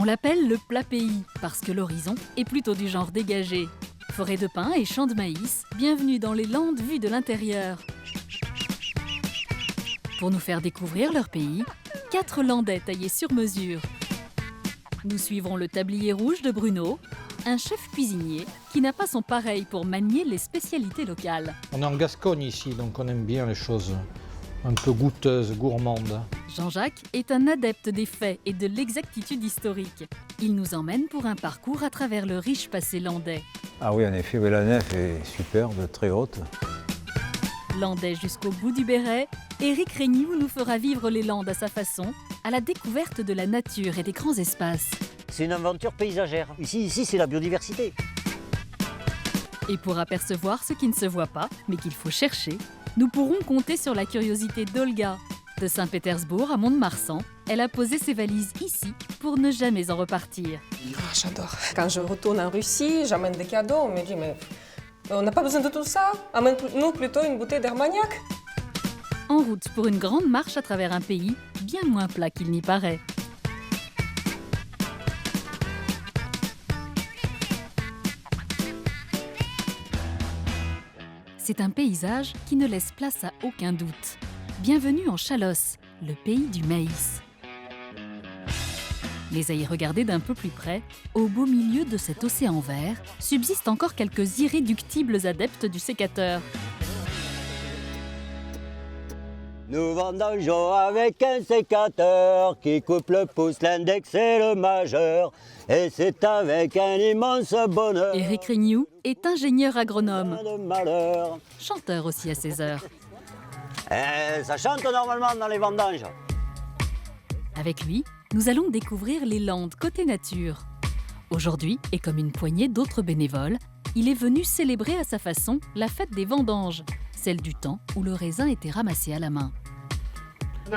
On l'appelle le plat pays parce que l'horizon est plutôt du genre dégagé. Forêt de pins et champs de maïs, bienvenue dans les Landes vues de l'intérieur. Pour nous faire découvrir leur pays, 4 Landais taillés sur mesure. Nous suivrons le tablier rouge de Bruno, un chef cuisinier qui n'a pas son pareil pour manier les spécialités locales. On est en Gascogne ici, donc on aime bien les choses un peu goûteuses, gourmandes. Jean-Jacques est un adepte des faits et de l'exactitude historique. Il nous emmène pour un parcours à travers le riche passé landais. Ah oui, en effet, la nef est superbe, très haute. Landais jusqu'au bout du béret, Éric Régniou nous fera vivre les Landes à sa façon, à la découverte de la nature et des grands espaces. C'est une aventure paysagère. Ici c'est la biodiversité. Et pour apercevoir ce qui ne se voit pas, mais qu'il faut chercher, nous pourrons compter sur la curiosité d'Olga. De Saint-Pétersbourg à Mont-de-Marsan, elle a posé ses valises ici pour ne jamais en repartir. Oh, j'adore. Quand je retourne en Russie, j'amène des cadeaux. On me dit, mais on n'a pas besoin de tout ça. Amène-nous plutôt une bouteille d'Armagnac. En route pour une grande marche à travers un pays bien moins plat qu'il n'y paraît. C'est un paysage qui ne laisse place à aucun doute. Bienvenue en Chalosse, le pays du maïs. Mais à y regarder d'un peu plus près, au beau milieu de cet océan vert, subsistent encore quelques irréductibles adeptes du sécateur. Nous vendangeons avec un sécateur qui coupe le pouce, l'index et le majeur. Et c'est avec un immense bonheur. Éric Régniou est ingénieur agronome, De malheur. chanteur aussi à ses heures. Ça chante normalement dans les vendanges. Avec lui, nous allons découvrir les Landes côté nature. Aujourd'hui, et comme une poignée d'autres bénévoles, il est venu célébrer à sa façon la fête des vendanges, celle du temps où le raisin était ramassé à la main.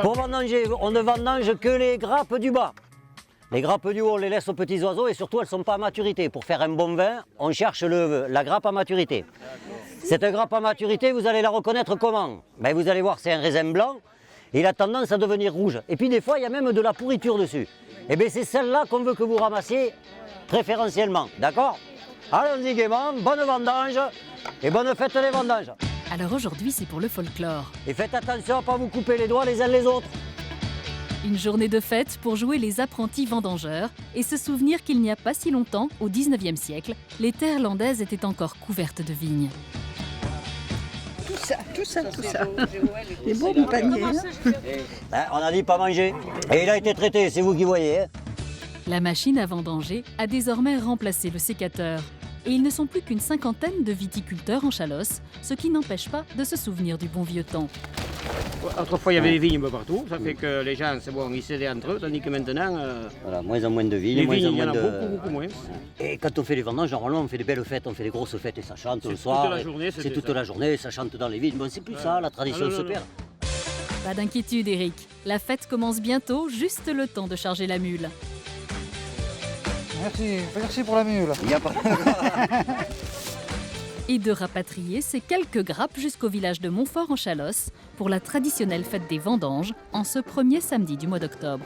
Pour vendanger, on ne vendange que les grappes du bas. Les grappes du haut, on les laisse aux petits oiseaux et surtout, elles ne sont pas à maturité. Pour faire un bon vin, on cherche la grappe à maturité. Cette grappe à maturité, vous allez la reconnaître comment? Vous allez voir, c'est un raisin blanc. Il a tendance à devenir rouge. Et puis des fois, il y a même de la pourriture dessus. Et bien c'est celle-là qu'on veut que vous ramassiez préférentiellement, d'accord? Allons-y gaiement, bonne vendange et bonne fête des vendanges. Alors aujourd'hui, c'est pour le folklore. Et faites attention à ne pas vous couper les doigts les uns les autres. Une journée de fête pour jouer les apprentis vendangeurs et se souvenir qu'il n'y a pas si longtemps, au 19e siècle, les terres landaises étaient encore couvertes de vignes. Tout ça. Les bons paniers. On a dit pas manger. Et il a été traité, c'est vous qui voyez. La machine à vendanger a désormais remplacé le sécateur. Et ils ne sont plus qu'une cinquantaine de viticulteurs en Chalosse, ce qui n'empêche pas de se souvenir du bon vieux temps. Autrefois, il y avait des vignes un peu partout, ça fait que les gens, c'est bon, ils s'aidaient entre eux, tandis que maintenant, Voilà, moins en moins de vignes, les moins vignes, en il y en moins a de... beaucoup moins. Et quand on fait les vendanges, normalement, on fait des belles fêtes, on fait des grosses fêtes et ça chante le soir. toute la journée, c'est c'était toute ça. la journée, ça chante dans les vignes. Bon, c'est plus ça, la tradition se perd. Pas d'inquiétude, Éric. La fête commence bientôt, juste le temps de charger la mule. Merci pour la mule. Il n'y a pas... Et de rapatrier ces quelques grappes jusqu'au village de Montfort en Chalosse pour la traditionnelle fête des vendanges en ce premier samedi du mois d'octobre.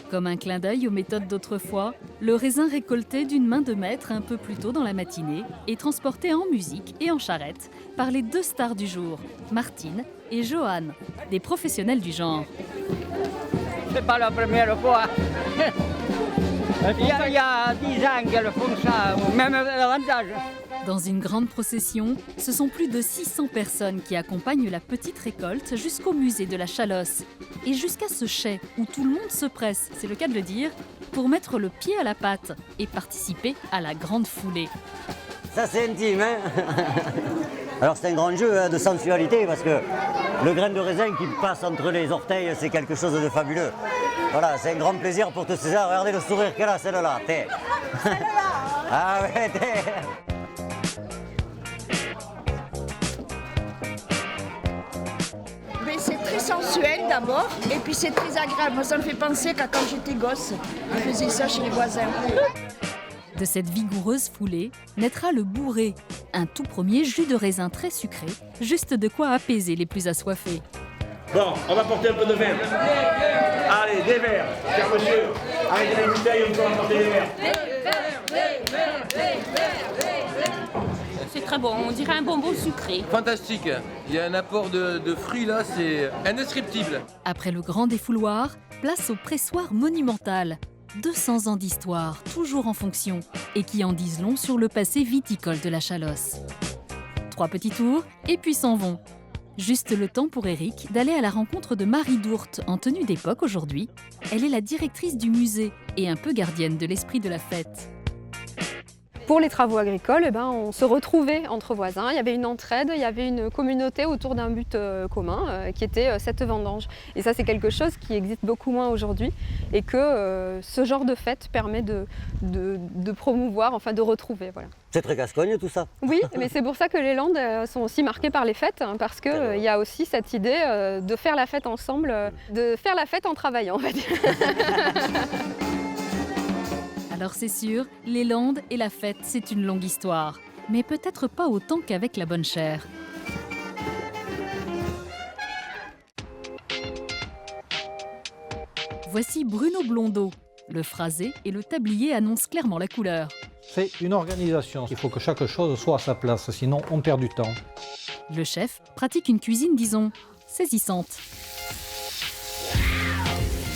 Comme un clin d'œil aux méthodes d'autrefois, le raisin récolté d'une main de maître un peu plus tôt dans la matinée est transporté en musique et en charrette par les 2 stars du jour, Martine et Johan, des professionnels du genre. C'est pas la première fois. Il y a 10 ans qu'elles font ça, ou même davantage. Dans une grande procession, ce sont plus de 600 personnes qui accompagnent la petite récolte jusqu'au musée de la Chalosse. Et jusqu'à ce chai où tout le monde se presse, c'est le cas de le dire, pour mettre le pied à la pâte et participer à la grande foulée. Ça, c'est intime, hein. Alors, c'est un grand jeu de sensualité parce que le grain de raisin qui passe entre les orteils, c'est quelque chose de fabuleux. Voilà, c'est un grand plaisir pour tous ces gens. Regardez le sourire qu'elle a, celle-là. Ah ouais, Mais c'est très sensuel d'abord, et puis c'est très agréable. Moi, ça me fait penser qu'à quand j'étais gosse, on faisait ça chez les voisins. De cette vigoureuse foulée naîtra le bourré, un tout premier jus de raisin très sucré, juste de quoi apaiser les plus assoiffés. Bon, on va porter un peu de verre. Allez, des verres, cher monsieur. Arrêtez les bouteilles, on peut emporter des verres. C'est très bon, on dirait un bonbon sucré. Fantastique, il y a un apport de fruits là, c'est indescriptible. Après le grand défouloir, place au pressoir monumental. 200 ans d'histoire, toujours en fonction, et qui en disent long sur le passé viticole de la Chalosse. 3 petits tours, et puis s'en vont. Juste le temps pour Eric d'aller à la rencontre de Marie Dourte, en tenue d'époque aujourd'hui. Elle est la directrice du musée et un peu gardienne de l'esprit de la fête. Pour les travaux agricoles, on se retrouvait entre voisins, il y avait une entraide, il y avait une communauté autour d'un but commun qui était cette vendange. Et ça, c'est quelque chose qui existe beaucoup moins aujourd'hui et que ce genre de fête permet de promouvoir, enfin de retrouver. Voilà. C'est très Gascogne tout ça. Oui, mais c'est pour ça que les Landes sont aussi marquées par les fêtes, parce qu'il y a aussi cette idée de faire la fête ensemble, de faire la fête en travaillant, on va dire. Alors c'est sûr, les Landes et la fête, c'est une longue histoire. Mais peut-être pas autant qu'avec la bonne chère. Voici Bruno Blondeau. Le phrasé et le tablier annoncent clairement la couleur. C'est une organisation. Il faut que chaque chose soit à sa place, sinon on perd du temps. Le chef pratique une cuisine, disons, saisissante.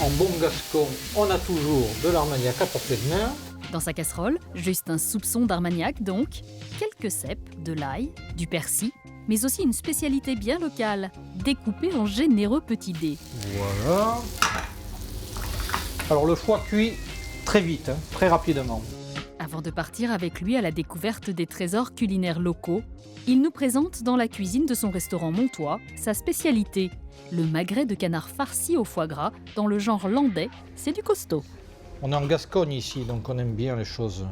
En bon gascon, on a toujours de l'armagnac à portée de main. Dans sa casserole, juste un soupçon d'armagnac donc, quelques cèpes, de l'ail, du persil, mais aussi une spécialité bien locale, découpée en généreux petits dés. Voilà. Alors le foie cuit très vite, très rapidement. Avant de partir avec lui à la découverte des trésors culinaires locaux, il nous présente dans la cuisine de son restaurant montois sa spécialité, le magret de canard farci au foie gras, dans le genre landais, c'est du costaud. On est en Gascogne ici, donc on aime bien les choses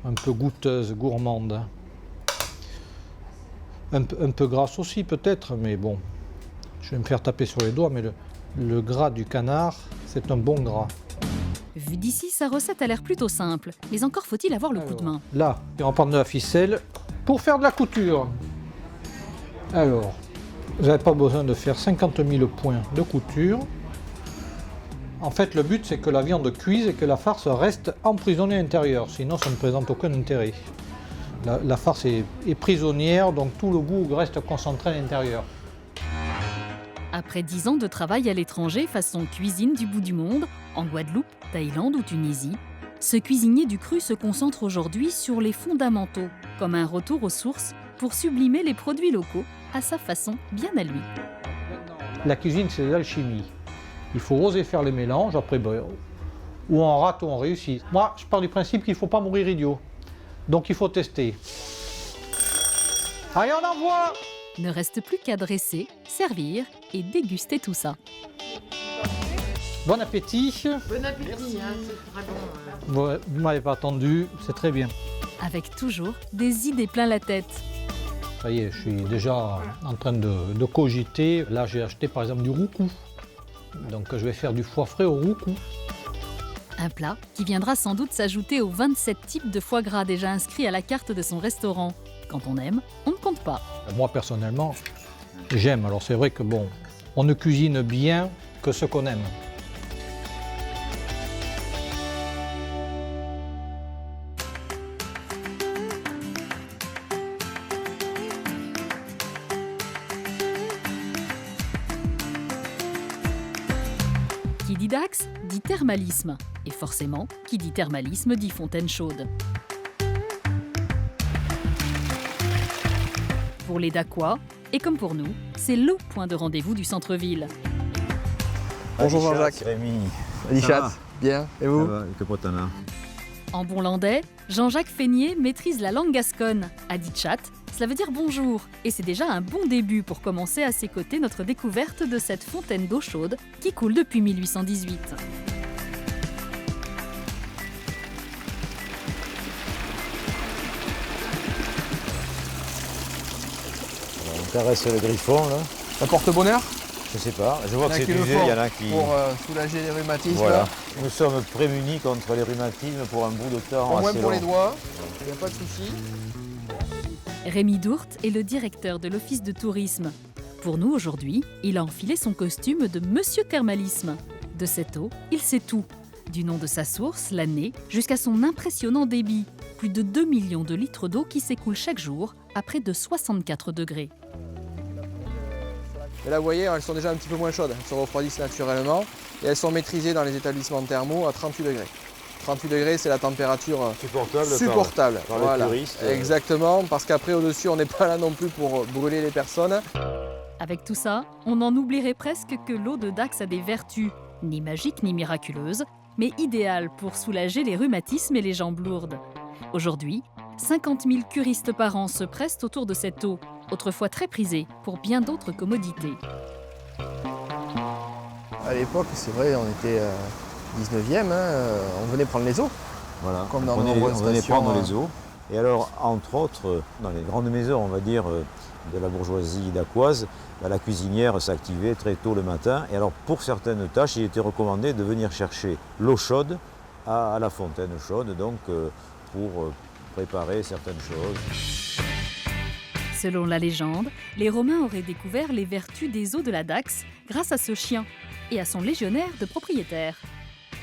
un peu goûteuses, gourmandes. Un peu grasses aussi peut-être, mais bon, je vais me faire taper sur les doigts, mais le gras du canard, c'est un bon gras. Vu d'ici, sa recette a l'air plutôt simple, mais encore faut-il avoir le coup de main. Là, on va prendre de la ficelle pour faire de la couture. Alors, vous n'avez pas besoin de faire 50 000 points de couture. En fait, le but, c'est que la viande cuise et que la farce reste emprisonnée à l'intérieur. Sinon, ça ne présente aucun intérêt. La farce est prisonnière, donc tout le goût reste concentré à l'intérieur. Après 10 ans de travail à l'étranger façon cuisine du bout du monde, en Guadeloupe, Thaïlande ou Tunisie, ce cuisinier du cru se concentre aujourd'hui sur les fondamentaux, comme un retour aux sources pour sublimer les produits locaux à sa façon bien à lui. La cuisine, c'est de l'alchimie. Il faut oser faire les mélanges, après, ou on rate ou on réussit. Moi, je pars du principe qu'il ne faut pas mourir idiot. Donc il faut tester. Allez, on envoie! Ne reste plus qu'à dresser, servir et déguster tout ça. Bon appétit! Bon appétit, hein, c'est très bon. Ouais, vous ne m'avez pas attendu, c'est très bien. Avec toujours des idées plein la tête. Ça y est, je suis déjà en train de cogiter. Là, j'ai acheté par exemple du roucou. Donc je vais faire du foie frais au roucou. Un plat qui viendra sans doute s'ajouter aux 27 types de foie gras déjà inscrits à la carte de son restaurant. Quand on aime, on ne compte pas. Moi personnellement, j'aime. Alors c'est vrai que bon, on ne cuisine bien que ce qu'on aime. Qui dit Dax, dit thermalisme. Et forcément, qui dit thermalisme, dit fontaine chaude. Pour les Dacois, et comme pour nous, c'est le point de rendez-vous du centre-ville. Bonjour Jean-Jacques. Rémi. Adichat, bien, et vous? Ça va, que potana. En bon landais, Jean-Jacques Feignier maîtrise la langue gasconne. Adichat, cela veut dire bonjour, et c'est déjà un bon début pour commencer à ses côtés notre découverte de cette fontaine d'eau chaude qui coule depuis 1818. On caresse le griffon là. Ça porte bonheur? Je sais pas, je vois que c'est le usé, font il y en a qui... pour soulager les rhumatismes. Voilà. Nous sommes prémunis contre les rhumatismes pour un bout de temps Au moins assez pour long. les doigts, il n'y a pas de souci. Rémi Dourte est le directeur de l'Office de tourisme. Pour nous aujourd'hui, il a enfilé son costume de Monsieur Thermalisme. De cette eau, il sait tout. Du nom de sa source, l'année, jusqu'à son impressionnant débit. Plus de 2 millions de litres d'eau qui s'écoulent chaque jour à près de 64 degrés. Et là, vous voyez, elles sont déjà un petit peu moins chaudes. Elles se refroidissent naturellement et elles sont maîtrisées dans les établissements thermaux à 38 degrés. 38 degrés, c'est la température supportable. par voilà. les puristes. Exactement, parce qu'après, au-dessus, on n'est pas là non plus pour brûler les personnes. Avec tout ça, on en oublierait presque que l'eau de Dax a des vertus, ni magiques ni miraculeuses, mais idéales pour soulager les rhumatismes et les jambes lourdes. Aujourd'hui, 50 000 curistes par an se pressent autour de cette eau, autrefois très prisée pour bien d'autres commodités. À l'époque, c'est vrai, on était 19e, on venait prendre les eaux. Voilà, Comme dans on venait stations, prendre les eaux. Et alors, entre autres, dans les grandes maisons, on va dire, de la bourgeoisie dacquoise, la cuisinière s'activait très tôt le matin. Et alors, pour certaines tâches, il était recommandé de venir chercher l'eau chaude à la fontaine chaude, donc pour préparer certaines choses. Selon la légende, les Romains auraient découvert les vertus des eaux de la Dax grâce à ce chien et à son légionnaire de propriétaire.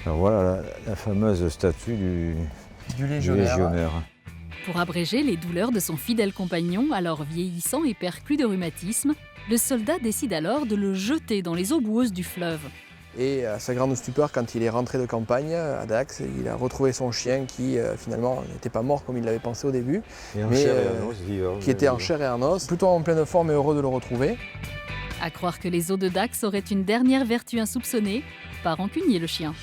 Alors voilà la fameuse statue du légionnaire. Pour abréger les douleurs de son fidèle compagnon, alors vieillissant et perclus de rhumatisme, le soldat décide alors de le jeter dans les eaux boueuses du fleuve. Et à sa grande stupeur, quand il est rentré de campagne à Dax, il a retrouvé son chien qui finalement n'était pas mort comme il l'avait pensé au début, mais qui était en chair et en os, plutôt en pleine forme et heureux de le retrouver. À croire que les eaux de Dax auraient une dernière vertu insoupçonnée, pas rancunier le chien.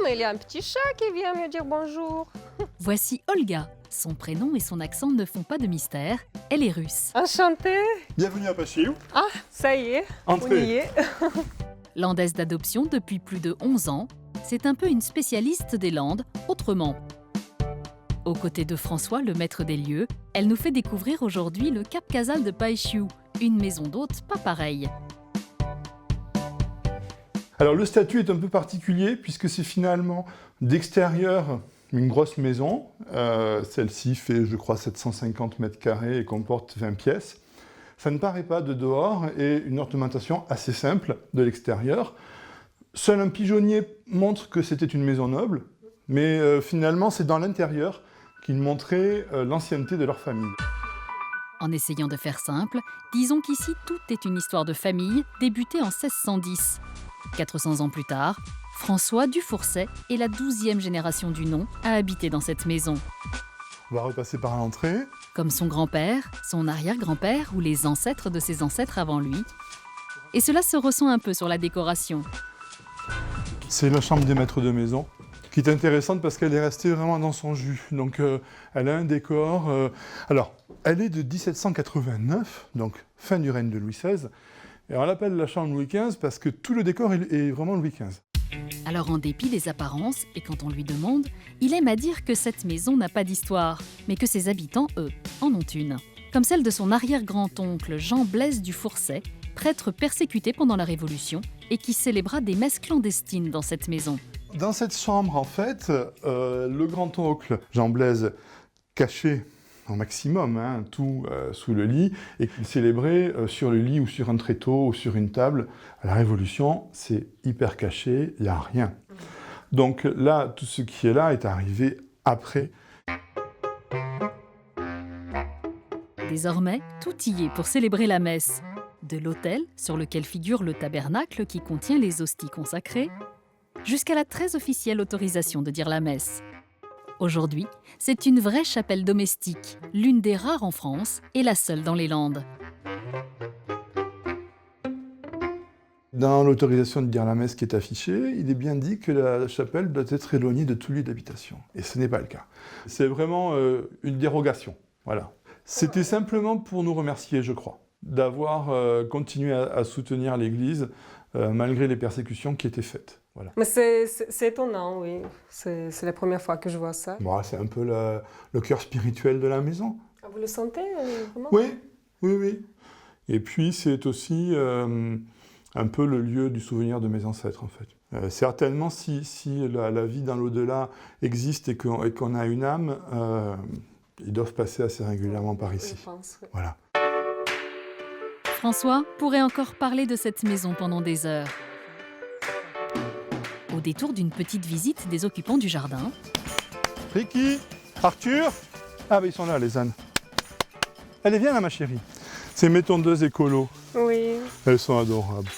Mais il y a un petit chat qui vient me dire bonjour. Voici Olga. Son prénom et son accent ne font pas de mystère. Elle est russe. Enchantée. Bienvenue à Pachiou. Ah, ça y est, Entrez. on y est. Landaise d'adoption depuis plus de 11 ans, c'est un peu une spécialiste des Landes, autrement. Aux côtés de François, le maître des lieux, elle nous fait découvrir aujourd'hui le Cap Casal de Pachiou, une maison d'hôtes pas pareille. Alors le statut est un peu particulier puisque c'est finalement d'extérieur une grosse maison. Celle-ci fait, je crois, 750 mètres carrés et comporte 20 pièces. Ça ne paraît pas de dehors et une ornementation assez simple de l'extérieur. Seul un pigeonnier montre que c'était une maison noble, mais finalement c'est dans l'intérieur qu'ils montraient l'ancienneté de leur famille. En essayant de faire simple, disons qu'ici tout est une histoire de famille débutée en 1610. 400 ans plus tard, François Dufourcet est la 12e génération du nom à habiter dans cette maison. On va repasser par l'entrée. Comme son grand-père, son arrière-grand-père ou les ancêtres de ses ancêtres avant lui. Et cela se ressent un peu sur la décoration. C'est la chambre des maîtres de maison, qui est intéressante parce qu'elle est restée vraiment dans son jus. Donc elle a un décor... Alors, elle est de 1789, donc fin du règne de Louis XVI. Et on l'appelle la chambre Louis XV parce que tout le décor est vraiment Louis XV. Alors en dépit des apparences, et quand on lui demande, il aime à dire que cette maison n'a pas d'histoire, mais que ses habitants, eux, en ont une. Comme celle de son arrière-grand-oncle Jean-Blaise Dufourcet, prêtre persécuté pendant la Révolution, et qui célébra des messes clandestines dans cette maison. Dans cette chambre, en fait, le grand-oncle Jean-Blaise cachait au maximum, tout sous le lit, et qu'il célébrait sur le lit ou sur un tréteau ou sur une table. À la Révolution, c'est hyper caché, il n'y a rien. Donc là, tout ce qui est là est arrivé après. Désormais, tout y est pour célébrer la messe. De l'autel, sur lequel figure le tabernacle qui contient les hosties consacrées, jusqu'à la très officielle autorisation de dire la messe. Aujourd'hui, c'est une vraie chapelle domestique, l'une des rares en France et la seule dans les Landes. Dans l'autorisation de dire la messe qui est affichée, il est bien dit que la chapelle doit être éloignée de tout lieu d'habitation. Et ce n'est pas le cas. C'est vraiment une dérogation. Voilà. C'était simplement pour nous remercier, je crois, d'avoir continué à soutenir l'Église malgré les persécutions qui étaient faites. Voilà. Mais c'est étonnant, oui. C'est la première fois que je vois ça. Bon, c'est un peu le cœur spirituel de la maison. Ah, vous le sentez vraiment? Oui. Et puis c'est aussi un peu le lieu du souvenir de mes ancêtres, en fait. Certainement, si la vie dans l'au-delà existe et qu'on a une âme, ils doivent passer assez régulièrement par ici. Je pense, oui. Voilà. François pourrait encore parler de cette maison pendant des heures. Au détour d'une petite visite des occupants du jardin. Ricky, Arthur. Ah ben ils sont là, les ânes. Allez, viens là, ma chérie. C'est mes tondeuses écolos. Oui. Elles sont adorables.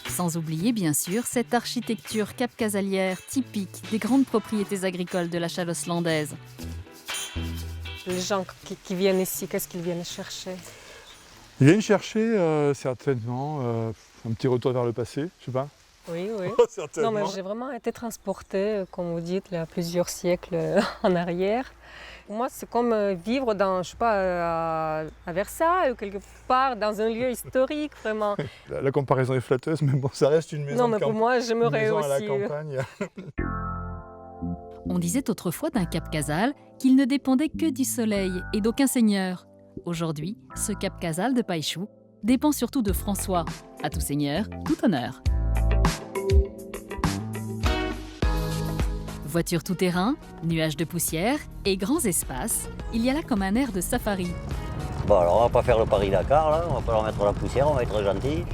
Sans oublier, bien sûr, cette architecture cap-casalière typique des grandes propriétés agricoles de la Chalosse landaise. Les gens qui viennent ici, qu'est-ce qu'ils viennent chercher? Ils viennent chercher certainement un petit retour vers le passé, je sais pas. Oui, oui. Certainement. Non, mais j'ai vraiment été transportée, comme vous dites, il y a plusieurs siècles en arrière. Pour moi, c'est comme vivre dans, je sais pas, à Versailles ou quelque part, dans un lieu historique, vraiment. La comparaison est flatteuse, mais bon, ça reste une maison non, mais pour moi, j'aimerais aussi. À la campagne. On disait autrefois d'un Cap Casal qu'il ne dépendait que du soleil et d'aucun seigneur. Aujourd'hui, ce Cap Casal de Païchou dépend surtout de François. À tout seigneur, tout honneur. Voitures tout-terrain, nuages de poussière et grands espaces, il y a là comme un air de safari. Bon, alors on va pas faire le Paris-Dakar, là, on va pas leur mettre la poussière, on va être gentil.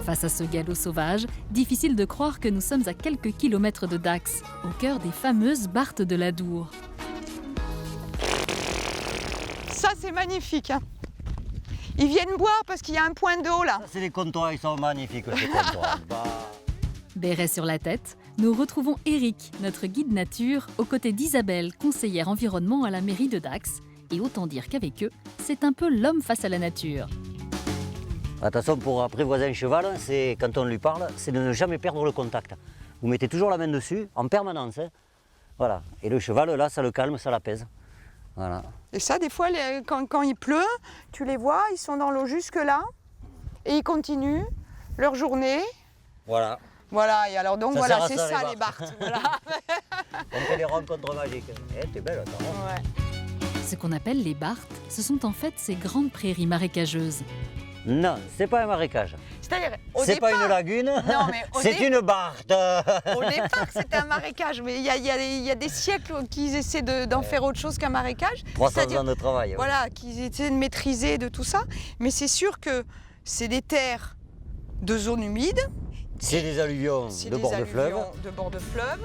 Face à ce galop sauvage, difficile de croire que nous sommes à quelques kilomètres de Dax, au cœur des fameuses Barthes de l'Adour. Ça, c'est magnifique. Hein. Ils viennent boire parce qu'il y a un point d'eau là. Ça, c'est les comptoirs, ils sont magnifiques, ces comptoirs. Béret sur la tête, nous retrouvons Eric, notre guide nature, aux côtés d'Isabelle, conseillère environnement à la mairie de Dax. Et autant dire qu'avec eux, c'est un peu l'homme face à la nature. Attention, pour apprivoiser un cheval, c'est, quand on lui parle, c'est de ne jamais perdre le contact. Vous mettez toujours la main dessus, en permanence. Hein. Voilà. Et le cheval, là, ça le calme, ça l'apaise. Voilà. Et ça, des fois, quand il pleut, tu les vois, ils sont dans l'eau jusque-là. Et ils continuent leur journée. Voilà. Voilà, et alors donc ça voilà, c'est ça les Barthes. Voilà. On fait les rencontres magiques. Eh, t'es belle, attends. Ouais. Ce qu'on appelle les Barthes, ce sont en fait ces grandes prairies marécageuses. Non, c'est pas un marécage. C'est-à-dire, c'est pas une lagune, non, mais c'est une Barthe. Au départ, c'était un marécage, mais il y a des siècles qu'ils essaient d'en faire autre chose qu'un marécage. 300 ans de travail. Voilà, qu'ils essaient de maîtriser de tout ça. Mais c'est sûr que c'est des terres de zones humides. C'est des alluvions de bord de fleuve.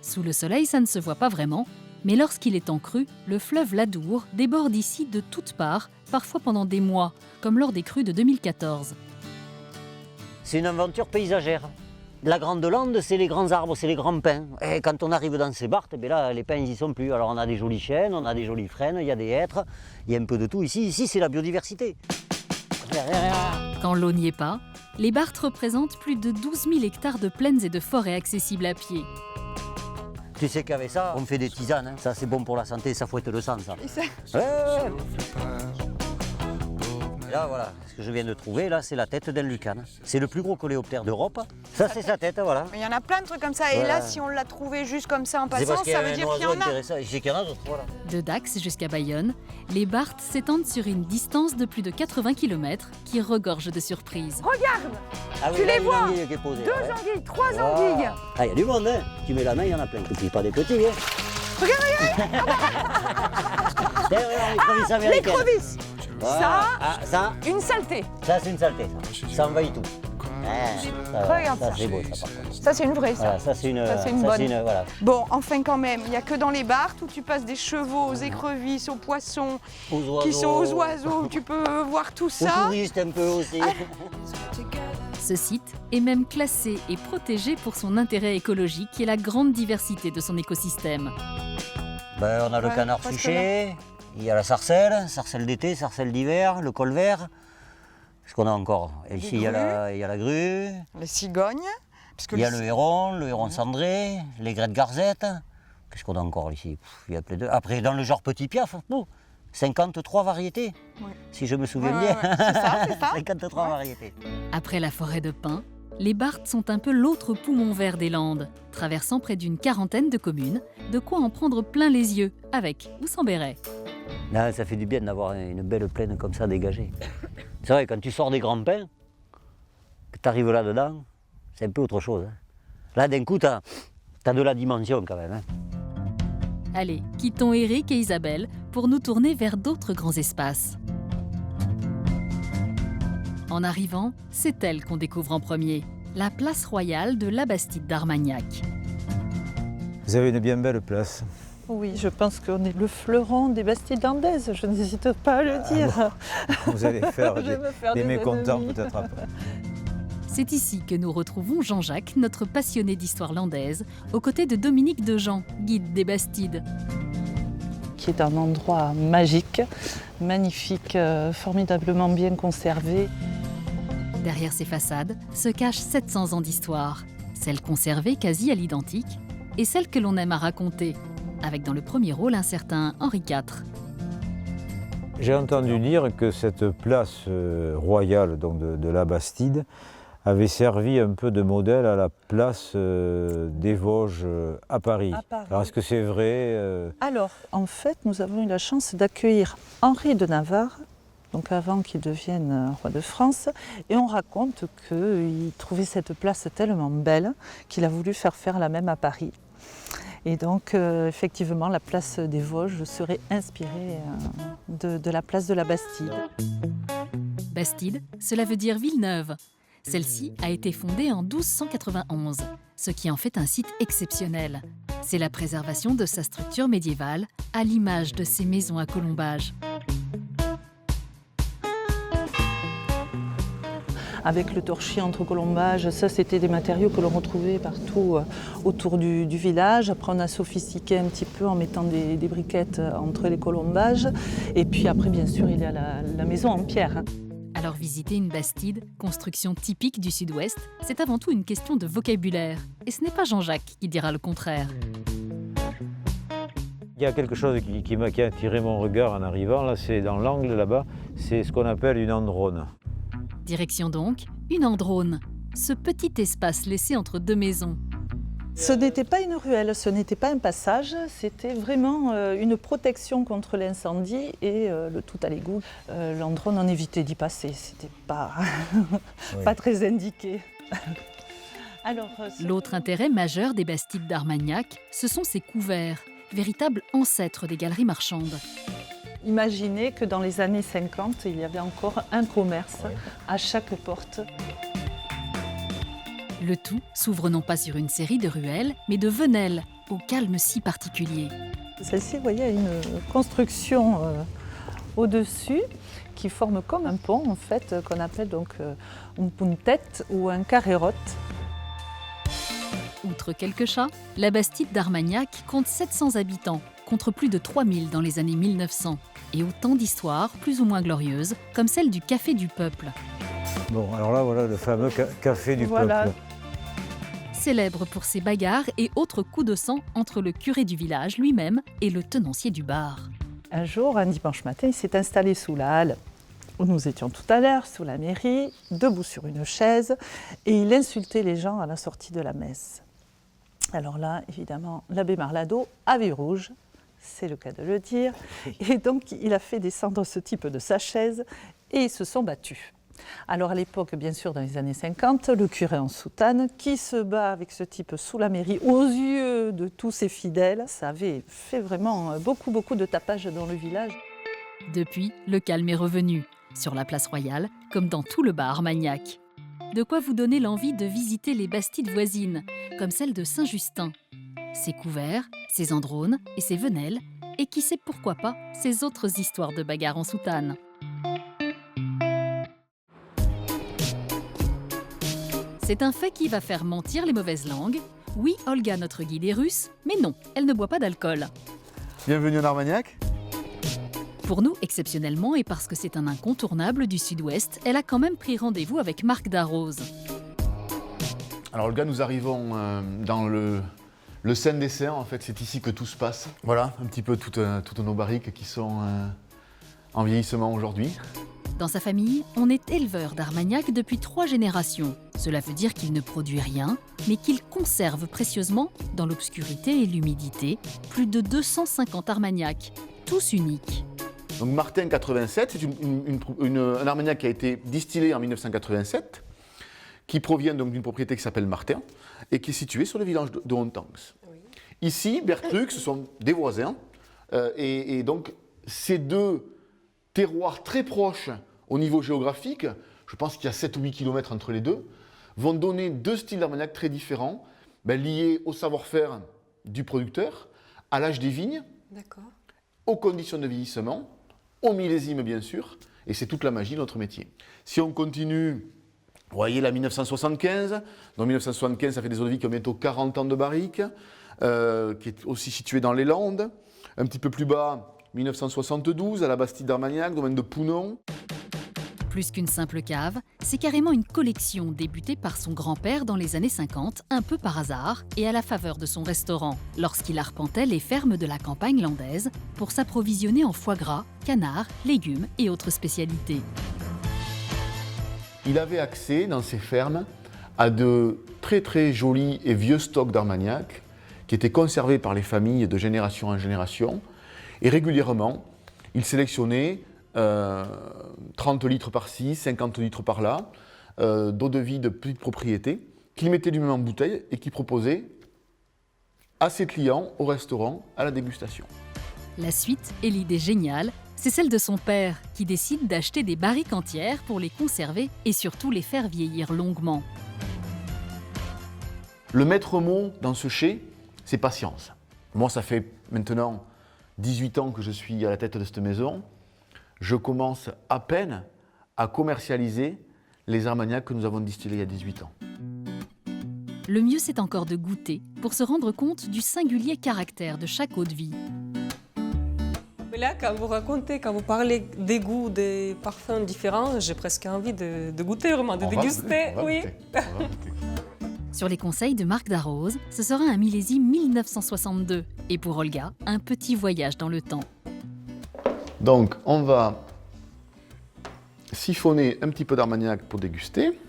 Sous le soleil, ça ne se voit pas vraiment, mais lorsqu'il est en crue, le fleuve l'Adour déborde ici de toutes parts, parfois pendant des mois, comme lors des crues de 2014. C'est une aventure paysagère. La Grande Lande, c'est les grands arbres, c'est les grands pins. Et quand on arrive dans ces Barthes, ben là, les pins, ils n'y sont plus. Alors on a des jolis chênes, on a des jolies frênes, il y a des hêtres, il y a un peu de tout. Ici c'est la biodiversité. Quand l'eau n'y est pas, les Barthes représentent plus de 12 000 hectares de plaines et de forêts accessibles à pied. Tu sais qu'avec ça, on fait des tisanes. Hein. Ça, c'est bon pour la santé, ça fouette le sang, ça. Ouais. Et là, voilà, ce que je viens de trouver, là, c'est la tête d'un lucan. C'est le plus gros coléoptère d'Europe. Ça, c'est sa tête, voilà. Il y en a plein de trucs comme ça. Et là, si on l'a trouvé juste comme ça en passant, ça veut dire qu'il y en a. C'est qu'il y en a d'autres, voilà. De Dax jusqu'à Bayonne, les Barthes s'étendent sur une distance de plus de 80 km qui regorge de surprises. Regarde, ah oui, tu les vois, qui est posée, 2 anguilles, 3 anguilles. Ah, il y a du monde, hein. Tu mets la main, il y en a plein. Tu pas des petits, hein. Regarde. Ah, l'écrevisse. Voilà. Ça, une saleté. Ça, c'est une saleté, ça. Ça envahit tout. Regarde ça. C'est beau, ça, par contre. Ça, c'est une vraie, ça. Voilà, ça, c'est une bonne. Voilà. Bon, enfin, quand même, il n'y a que dans les Barthes où tu passes des chevaux aux écrevisses, aux poissons, qui sont aux oiseaux, où tu peux voir tout ça. Aux touristes, un peu aussi. Ce site est même classé et protégé pour son intérêt écologique et la grande diversité de son écosystème. Ben, on a le canard suché, il y a la sarcelle d'été, sarcelle d'hiver, le colvert. Ce qu'on a encore. Et ici, il y a la grue. Les cigognes. Il y a le héron cendré, les grès de garzette. Qu'est-ce qu'on a encore ici? Il y a plein de... Après, dans le genre petit piaf, 53 variétés, si je me souviens bien. C'est ça. 53 variétés. Après la forêt de pins, les Barthes sont un peu l'autre poumon vert des Landes, traversant près d'une quarantaine de communes, de quoi en prendre plein les yeux, avec ou sans béret. Non, ça fait du bien d'avoir une belle plaine comme ça dégagée. C'est vrai, quand tu sors des grands pins, que tu arrives là-dedans, c'est un peu autre chose. Hein. Là, d'un coup, tu as de la dimension quand même. Hein. Allez, quittons Eric et Isabelle pour nous tourner vers d'autres grands espaces. En arrivant, c'est elle qu'on découvre en premier, la place royale de la Bastide d'Armagnac. Vous avez une bien belle place. Oui, je pense qu'on est le fleuron des Bastides landaises, je n'hésite pas à le dire. Bon. Vous allez faire des mécontents peut-être après. C'est ici que nous retrouvons Jean-Jacques, notre passionné d'histoire landaise, aux côtés de Dominique Dejean, guide des Bastides. Qui est un endroit magique, magnifique, formidablement bien conservé. Derrière ces façades se cachent 700 ans d'histoire, celles conservées quasi à l'identique et celles que l'on aime à raconter, avec dans le premier rôle un certain Henri IV. J'ai entendu dire que cette place royale donc de la Bastide avait servi un peu de modèle à la place des Vosges à Paris. Alors est-ce que c'est vrai Alors, en fait, nous avons eu la chance d'accueillir Henri de Navarre, donc avant qu'il devienne roi de France, et on raconte qu'il trouvait cette place tellement belle qu'il a voulu faire la même à Paris. Et donc, effectivement, la place des Vosges serait inspirée de la place de la Bastide. Bastide, cela veut dire ville neuve. Celle-ci a été fondée en 1291, ce qui en fait un site exceptionnel. C'est la préservation de sa structure médiévale, à l'image de ses maisons à colombages. Avec le torchis entre colombages, ça c'était des matériaux que l'on retrouvait partout autour du village. Après on a sophistiqué un petit peu en mettant des briquettes entre les colombages. Et puis après bien sûr il y a la maison en pierre. Alors visiter une Bastide, construction typique du Sud-Ouest, c'est avant tout une question de vocabulaire. Et ce n'est pas Jean-Jacques qui dira le contraire. Il y a quelque chose qui a attiré mon regard en arrivant, là, c'est dans l'angle là-bas, c'est ce qu'on appelle une androne. Direction donc, une androne, ce petit espace laissé entre deux maisons. Ce n'était pas une ruelle, ce n'était pas un passage, c'était vraiment une protection contre l'incendie et le tout à l'égout. L'androne en évitait d'y passer, c'était pas, pas très indiqué. L'autre intérêt majeur des Bastides d'Armagnac, ce sont ces couverts, véritables ancêtres des galeries marchandes. Imaginez que dans les années 50, il y avait encore un commerce à chaque porte. Le tout s'ouvre non pas sur une série de ruelles, mais de venelles, au calme si particulier. Celle-ci, vous voyez, a une construction au-dessus qui forme comme un pont, en fait, qu'on appelle donc un puntet ou un carrérote. Outre quelques chats, la Bastide d'Armagnac compte 700 habitants, contre plus de 3000 dans les années 1900, et autant d'histoires plus ou moins glorieuses, comme celle du Café du Peuple. Bon, alors là, voilà le fameux Café du Peuple. Célèbre pour ses bagarres et autres coups de sang entre le curé du village lui-même et le tenancier du bar. Un jour, un dimanche matin, il s'est installé sous la halle où nous étions tout à l'heure, sous la mairie, debout sur une chaise, et il insultait les gens à la sortie de la messe. Alors là, évidemment, l'abbé Marlado avait eu rouge, c'est le cas de le dire, et donc il a fait descendre ce type de sa chaise et ils se sont battus. Alors à l'époque, bien sûr, dans les années 50, le curé en soutane qui se bat avec ce type sous la mairie aux yeux de tous ses fidèles, ça avait fait vraiment beaucoup de tapage dans le village. Depuis, le calme est revenu, sur la place Royale, comme dans tout le bas Armagnac. De quoi vous donner l'envie de visiter les Bastides voisines, comme celle de Saint-Justin. Ses couverts, ses andrones et ses venelles, et qui sait pourquoi pas ces autres histoires de bagarres en soutane. C'est un fait qui va faire mentir les mauvaises langues. Oui, Olga, notre guide, est russe, mais non, elle ne boit pas d'alcool. Bienvenue en Armagnac. Pour nous, exceptionnellement, et parce que c'est un incontournable du Sud-Ouest, elle a quand même pris rendez-vous avec Marc Darroze. Alors Olga, nous arrivons dans le Seine des Serres, en fait, c'est ici que tout se passe. Voilà, un petit peu toutes nos barriques qui sont en vieillissement aujourd'hui. Dans sa famille, on est éleveur d'Armagnac depuis 3 générations. Cela veut dire qu'il ne produit rien, mais qu'il conserve précieusement, dans l'obscurité et l'humidité, plus de 250 Armagnacs, tous uniques. Donc Martin 87, c'est un Armagnac qui a été distillé en 1987, qui provient donc d'une propriété qui s'appelle Martin et qui est située sur le village de Hontanx. Oui. Ici, Bertruc, ce sont des voisins et donc ces deux terroirs très proches au niveau géographique, je pense qu'il y a 7 ou 8 km entre les deux, vont donner deux styles d'Armagnac très différents, liés au savoir-faire du producteur, à l'âge des vignes, aux conditions de vieillissement, au millésime bien sûr, et c'est toute la magie de notre métier. Si on continue, vous voyez la 1975, donc 1975 ça fait des eaux de vie qui ont bientôt 40 ans de barrique, qui est aussi située dans les Landes, un petit peu plus bas, 1972 à la Bastide d'Armagnac, domaine de Pounon. Plus qu'une simple cave, c'est carrément une collection débutée par son grand-père dans les années 50, un peu par hasard, et à la faveur de son restaurant, lorsqu'il arpentait les fermes de la campagne landaise pour s'approvisionner en foie gras, canard, légumes et autres spécialités. Il avait accès dans ses fermes à de très très jolis et vieux stocks d'Armagnac qui étaient conservés par les familles de génération en génération, et régulièrement, il sélectionnait 30 litres par-ci, 50 litres par-là, d'eau de vie de petite propriété, qu'il mettait lui-même en bouteille et qu'il proposait à ses clients au restaurant à la dégustation. La suite et l'idée géniale, c'est celle de son père, qui décide d'acheter des barriques entières pour les conserver et surtout les faire vieillir longuement. Le maître mot dans ce chai, c'est patience. Moi, ça fait maintenant 18 ans que je suis à la tête de cette maison. Je commence à peine à commercialiser les Armagnacs que nous avons distillés il y a 18 ans. Le mieux, c'est encore de goûter pour se rendre compte du singulier caractère de chaque eau de vie. Mais là, quand vous racontez, quand vous parlez des goûts, des parfums différents, j'ai presque envie de goûter, vraiment, de déguster. Oui. Sur les conseils de Marc Darroze, ce sera un millésime 1962. Et pour Olga, un petit voyage dans le temps. Donc, on va siphonner un petit peu d'Armagnac pour déguster.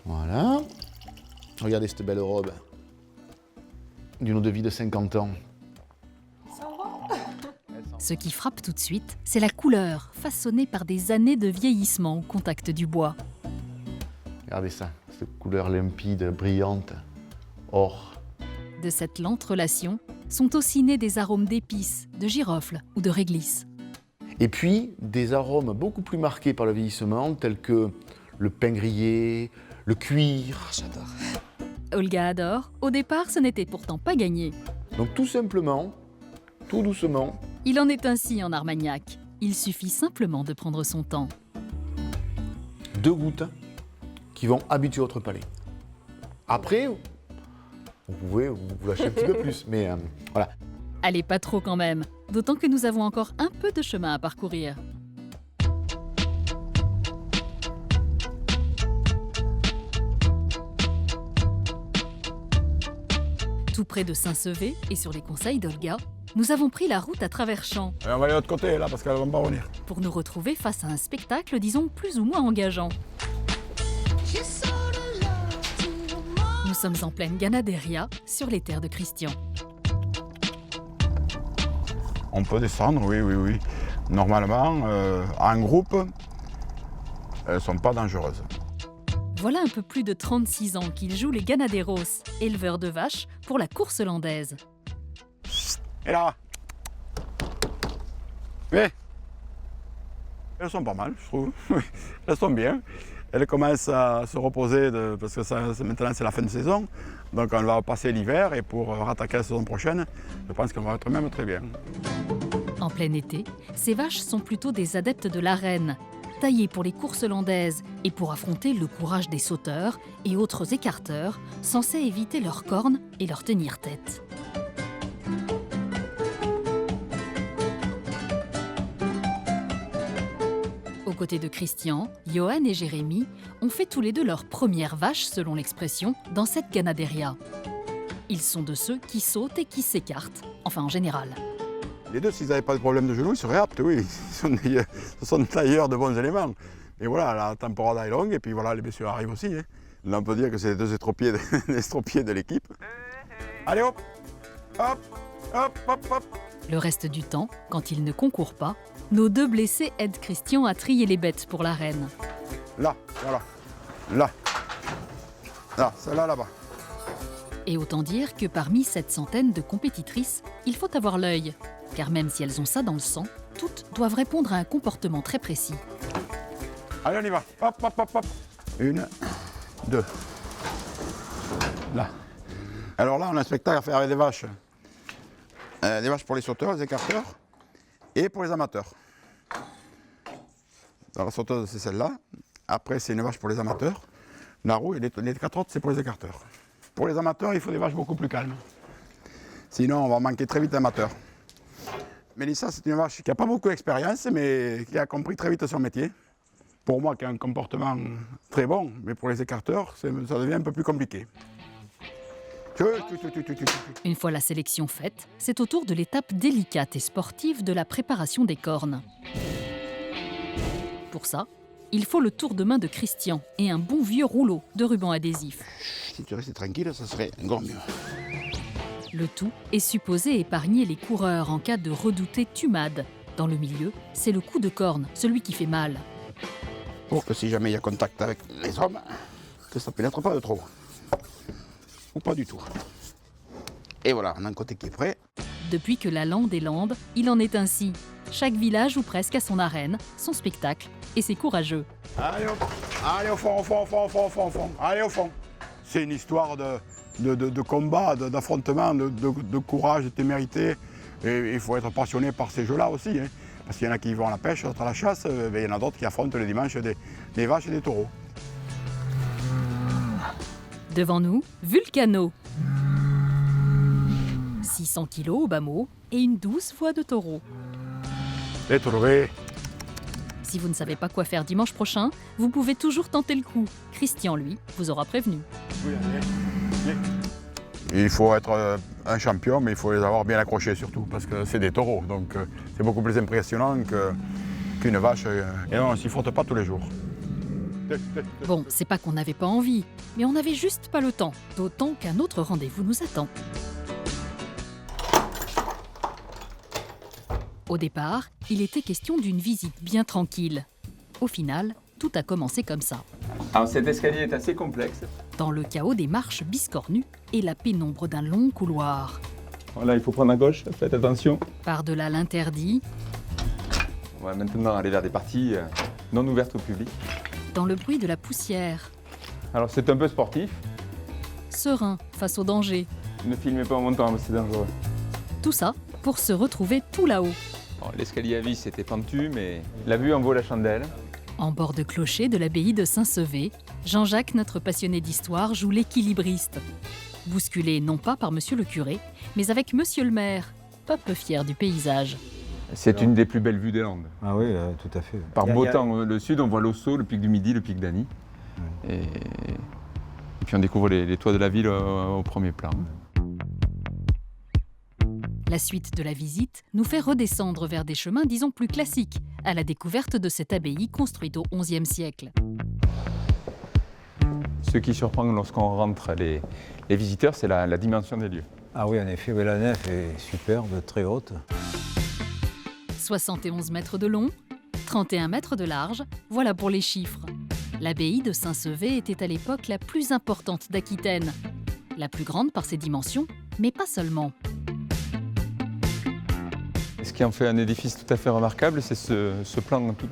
Voilà. Regardez cette belle robe d'une eau de vie de 50 ans. Ce qui frappe tout de suite, c'est la couleur, façonnée par des années de vieillissement au contact du bois. Regardez ça, cette couleur limpide, brillante, or. De cette lente relation sont aussi nés des arômes d'épices, de girofle ou de réglisse. Et puis, des arômes beaucoup plus marqués par le vieillissement, tels que le pain grillé, le cuir. J'adore. Olga adore. Au départ, ce n'était pourtant pas gagné. Donc tout simplement, tout doucement. Il en est ainsi en Armagnac. Il suffit simplement de prendre son temps. 2 gouttes qui vont habituer votre palais. Après, vous pouvez vous lâcher un petit peu plus, mais voilà. Allez, pas trop quand même. D'autant que nous avons encore un peu de chemin à parcourir. Tout près de Saint-Sevé et sur les conseils d'Olga, nous avons pris la route à travers champs. On va aller de l'autre côté là parce qu'elles vont pas revenir. Pour nous retrouver face à un spectacle, disons, plus ou moins engageant. Nous sommes en pleine ganaderia, sur les terres de Christian. On peut descendre, oui. Normalement, en groupe, elles ne sont pas dangereuses. Voilà un peu plus de 36 ans qu'il joue les ganaderos, éleveurs de vaches, pour la course landaise. Et là, oui. Elles sont pas mal, je trouve. Elles sont bien. Elles commencent à se reposer parce que maintenant c'est la fin de saison. Donc on va passer l'hiver et pour rattaquer la saison prochaine, je pense qu'on va être même très bien. En plein été, ces vaches sont plutôt des adeptes de l'arène, taillées pour les courses landaises et pour affronter le courage des sauteurs et autres écarteurs censés éviter leurs cornes et leur tenir tête. Aux côtés de Christian, Johan et Jérémy ont fait tous les deux leur première vache, selon l'expression, dans cette ganaderia. Ils sont de ceux qui sautent et qui s'écartent, enfin en général. Les deux, s'ils n'avaient pas de problème de genoux, ils seraient aptes, oui. Ce sont tailleurs de bons éléments. Et voilà, la temporada est longue et puis voilà, les blessures arrivent aussi. Hein. Là, on peut dire que c'est les deux estropiés de l'équipe. Allez hop, hop, hop, hop, hop. Le reste du temps, quand il ne concourt pas, nos deux blessés aident Christian à trier les bêtes pour l'arène. Là, voilà. Là. Là, celle-là, là-bas. Et autant dire que parmi cette centaine de compétitrices, il faut avoir l'œil. Car même si elles ont ça dans le sang, toutes doivent répondre à un comportement très précis. Allez, on y va. Hop, hop, hop, hop. 1, 2. Là. Alors là, on a un spectacle à faire avec des vaches. Des vaches pour les sauteurs, les écarteurs, et pour les amateurs. Alors, la sauteuse, c'est celle-là. Après, c'est une vache pour les amateurs. La roue et les 4 autres, c'est pour les écarteurs. Pour les amateurs, il faut des vaches beaucoup plus calmes. Sinon, on va manquer très vite d'amateurs. Mélissa, c'est une vache qui n'a pas beaucoup d'expérience, mais qui a compris très vite son métier. Pour moi, qui a un comportement très bon, mais pour les écarteurs, ça devient un peu plus compliqué. Une fois la sélection faite, c'est au tour de l'étape délicate et sportive de la préparation des cornes. Pour ça, il faut le tour de main de Christian et un bon vieux rouleau de ruban adhésif. Si tu restais tranquille, ça serait encore mieux. Le tout est supposé épargner les coureurs en cas de redouté tumade. Dans le milieu, c'est le coup de corne, celui qui fait mal. Pour que si jamais il y a contact avec les hommes, que ça ne pénètre pas de trop. Ou pas du tout. Et voilà, on a un côté qui est prêt. Depuis que la lande est lande, il en est ainsi. Chaque village ou presque a son arène, son spectacle et ses courageux. Allez au fond, au fond, au fond, au fond, au fond, au fond. Allez au fond. C'est une histoire de combat, d'affrontement, de courage, de témérité. Et il faut être passionné par ces jeux-là aussi. Hein. Parce qu'il y en a qui vont à la pêche, d'autres à la chasse, mais il y en a d'autres qui affrontent les dimanches des vaches et des taureaux. Devant nous, Vulcano. 600 kilos au bas mot et une douce voix de taureau. Les taureaux. Si vous ne savez pas quoi faire dimanche prochain, vous pouvez toujours tenter le coup. Christian, lui, vous aura prévenu. Il faut être un champion, mais il faut les avoir bien accrochés surtout, parce que c'est des taureaux, donc c'est beaucoup plus impressionnant qu'une vache. Et non, on ne s'y frotte pas tous les jours. Bon, c'est pas qu'on n'avait pas envie, mais on n'avait juste pas le temps, d'autant qu'un autre rendez-vous nous attend. Au départ, il était question d'une visite bien tranquille. Au final, tout a commencé comme ça. Alors cet escalier est assez complexe. Dans le chaos des marches biscornues et la pénombre d'un long couloir. Voilà, il faut prendre à gauche, faites attention. Par-delà l'interdit. On va maintenant aller vers des parties non ouvertes au public. Dans le bruit de la poussière. Alors c'est un peu sportif. Serein face au danger. Ne filmez pas en montant, c'est dangereux. Tout ça pour se retrouver tout là-haut. Bon, l'escalier à vis était pentu, mais la vue en vaut la chandelle. En bord de clocher de l'abbaye de Saint-Sevé, Jean-Jacques, notre passionné d'histoire, joue l'équilibriste. Bousculé non pas par monsieur le curé, mais avec monsieur le maire, pas peu fier du paysage. C'est une des plus belles vues des Landes. Ah oui, tout à fait. Par beau temps, le sud, on voit l'Ossau, le pic du Midi, le pic d'Anny. Ouais. Et puis on découvre les toits de la ville au premier plan. La suite de la visite nous fait redescendre vers des chemins, disons, plus classiques, à la découverte de cette abbaye construite au XIe siècle. Ce qui surprend lorsqu'on rentre les visiteurs, c'est la dimension des lieux. Ah oui, en effet, la nef est superbe, très haute. 71 mètres de long, 31 mètres de large, voilà pour les chiffres. L'abbaye de Saint-Sevé était à l'époque la plus importante d'Aquitaine. La plus grande par ses dimensions, mais pas seulement. Ce qui en fait un édifice tout à fait remarquable, c'est ce plan tout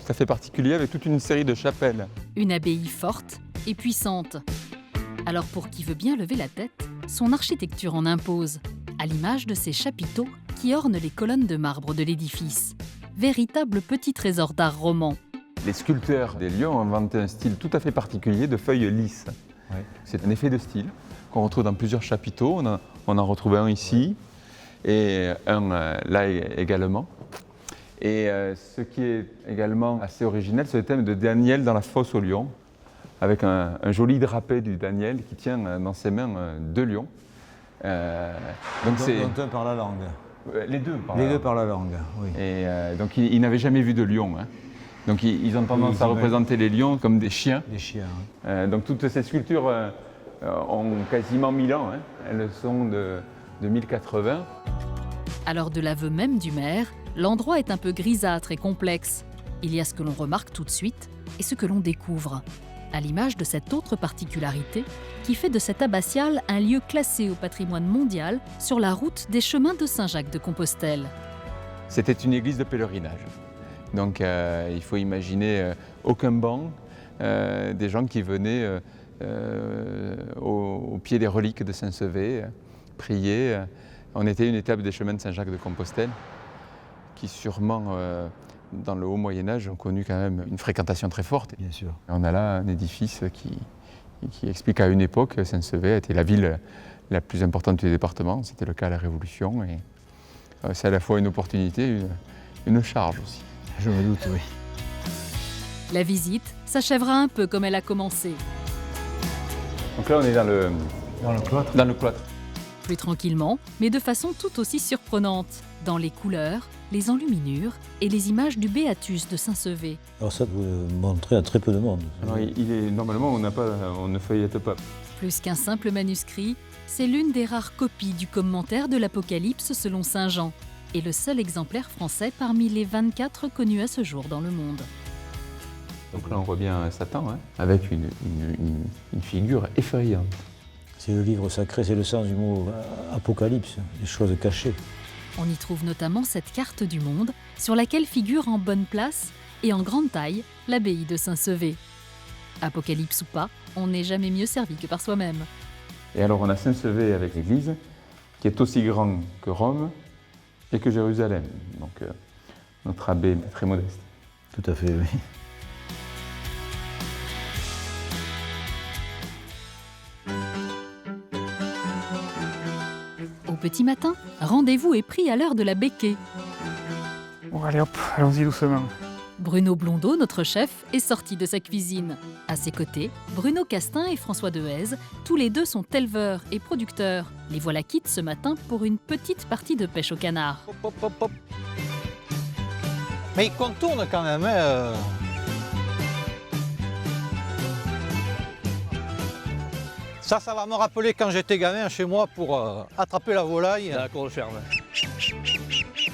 à fait particulier avec toute une série de chapelles. Une abbaye forte et puissante. Alors pour qui veut bien lever la tête, son architecture en impose, à l'image de ces chapiteaux qui ornent les colonnes de marbre de l'édifice. Véritable petit trésor d'art roman. Les sculpteurs des lieux ont inventé un style tout à fait particulier de feuilles lisses. Ouais. C'est un effet de style qu'on retrouve dans plusieurs chapiteaux. On en retrouve un ici et un là également. Et ce qui est également assez original, c'est le thème de Daniel dans la fosse aux lions, avec un joli drapé du Daniel qui tient dans ses mains 2 lions. Donc un par la langue. Les deux par la langue, oui. Et donc ils n'avaient jamais vu de lion. Hein. Donc ils ont tendance à représenter les lions comme des chiens. Des chiens, oui. Donc toutes ces sculptures ont quasiment 1000 ans. Hein. Elles sont de 1080. Alors de l'aveu même du maire, l'endroit est un peu grisâtre et complexe. Il y a ce que l'on remarque tout de suite, est ce que l'on découvre, à l'image de cette autre particularité qui fait de cette abbatiale un lieu classé au patrimoine mondial sur la route des chemins de Saint-Jacques-de-Compostelle. C'était une église de pèlerinage. Donc il faut imaginer aucun banc, des gens qui venaient au pied des reliques de Saint-Sevé, prier. On était une étape des chemins de Saint-Jacques-de-Compostelle qui sûrement, dans le haut Moyen-Âge, ont connu quand même une fréquentation très forte. Bien sûr. On a là un édifice qui explique qu'à une époque, Saint-Sevé était la ville la plus importante du département. C'était le cas à la Révolution. Et c'est à la fois une opportunité, une charge aussi. Je me doute, oui. La visite s'achèvera un peu comme elle a commencé. Donc là, on est dans le cloître. Dans le cloître. Plus tranquillement, mais de façon tout aussi surprenante, dans les couleurs, les enluminures et les images du Béatus de Saint-Sevé. Alors ça, vous le montrez à très peu de monde. Alors, normalement, on ne feuillette pas. Plus qu'un simple manuscrit, c'est l'une des rares copies du commentaire de l'Apocalypse selon Saint Jean, et le seul exemplaire français parmi les 24 connus à ce jour dans le monde. Donc là, on voit bien Satan, avec une figure effrayante. C'est le livre sacré, c'est le sens du mot apocalypse, les choses cachées. On y trouve notamment cette carte du monde, sur laquelle figure en bonne place et en grande taille l'abbaye de Saint-Sevé. Apocalypse ou pas, on n'est jamais mieux servi que par soi-même. Et alors on a Saint-Sevé avec l'église, qui est aussi grand que Rome et que Jérusalem. Donc notre abbé est très modeste. Tout à fait, oui. Au petit matin, rendez-vous est pris à l'heure de la béquée. Bon, allez hop, allons-y doucement. Bruno Blondeau, notre chef, est sorti de sa cuisine. À ses côtés, Bruno Castin et François Dehaze, tous les deux sont éleveurs et producteurs. Les voilà quittes ce matin pour une petite partie de pêche au canard. Hop, hop, hop, hop. Mais il contourne quand même. Ça va me rappeler quand j'étais gamin chez moi pour attraper la volaille. D'accord, le ferme.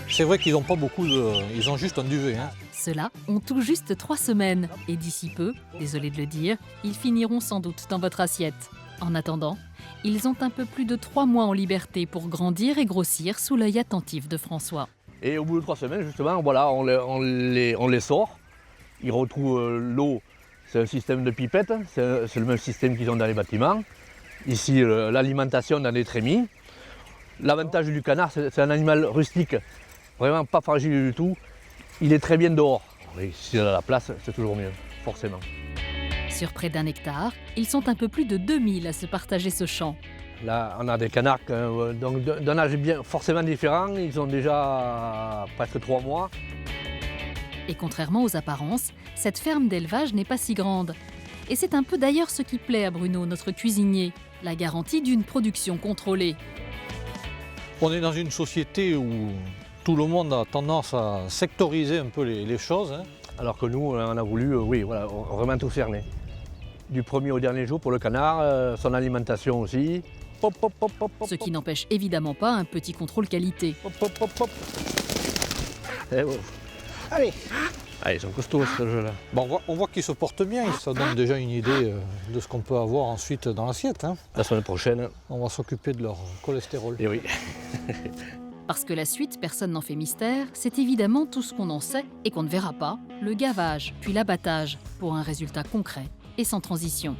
C'est vrai qu'ils n'ont pas beaucoup de... Ils ont juste un duvet. Ceux-là ont tout juste 3 semaines. Et d'ici peu, désolé de le dire, ils finiront sans doute dans votre assiette. En attendant, ils ont un peu plus de 3 mois en liberté pour grandir et grossir sous l'œil attentif de François. Et au bout de 3 semaines, justement, voilà, on les sort. Ils retrouvent l'eau. C'est un système de pipette. C'est le même système qu'ils ont dans les bâtiments. Ici, l'alimentation dans les trémies. L'avantage du canard, c'est un animal rustique, vraiment pas fragile du tout. Il est très bien dehors. Et s'il a la place, c'est toujours mieux, forcément. Sur près d'1 hectare, ils sont un peu plus de 2000 à se partager ce champ. Là, on a des canards d'un âge forcément différent. Ils ont déjà presque 3 mois. Et contrairement aux apparences, cette ferme d'élevage n'est pas si grande. Et c'est un peu d'ailleurs ce qui plaît à Bruno, notre cuisinier, la garantie d'une production contrôlée. On est dans une société où tout le monde a tendance à sectoriser un peu les choses. Alors que nous, on a voulu, oui, voilà, vraiment tout cerner. Du premier au dernier jour pour le canard, son alimentation aussi. Pop, pop, pop, pop, pop, ce qui n'empêche évidemment pas un petit contrôle qualité. Pop, pop, pop, pop. Et bon. Allez. Ils sont costauds ce jeu-là. Bon, on voit qu'ils se portent bien, ça donne déjà une idée de ce qu'on peut avoir ensuite dans l'assiette. La semaine prochaine. On va s'occuper de leur cholestérol. Et oui. Parce que la suite, personne n'en fait mystère, c'est évidemment tout ce qu'on en sait et qu'on ne verra pas, le gavage, puis l'abattage, pour un résultat concret et sans transition.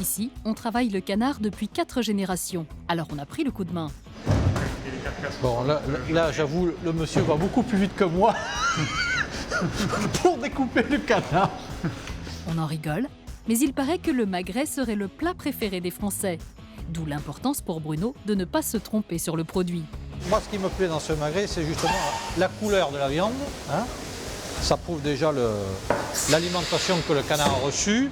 Ici, on travaille le canard depuis 4 générations, alors on a pris le coup de main. Bon, là j'avoue, le monsieur va beaucoup plus vite que moi pour découper le canard. On en rigole, mais il paraît que le magret serait le plat préféré des Français. D'où l'importance pour Bruno de ne pas se tromper sur le produit. Moi, ce qui me plaît dans ce magret, c'est justement la couleur de la viande. Ça prouve déjà l'alimentation que le canard a reçue.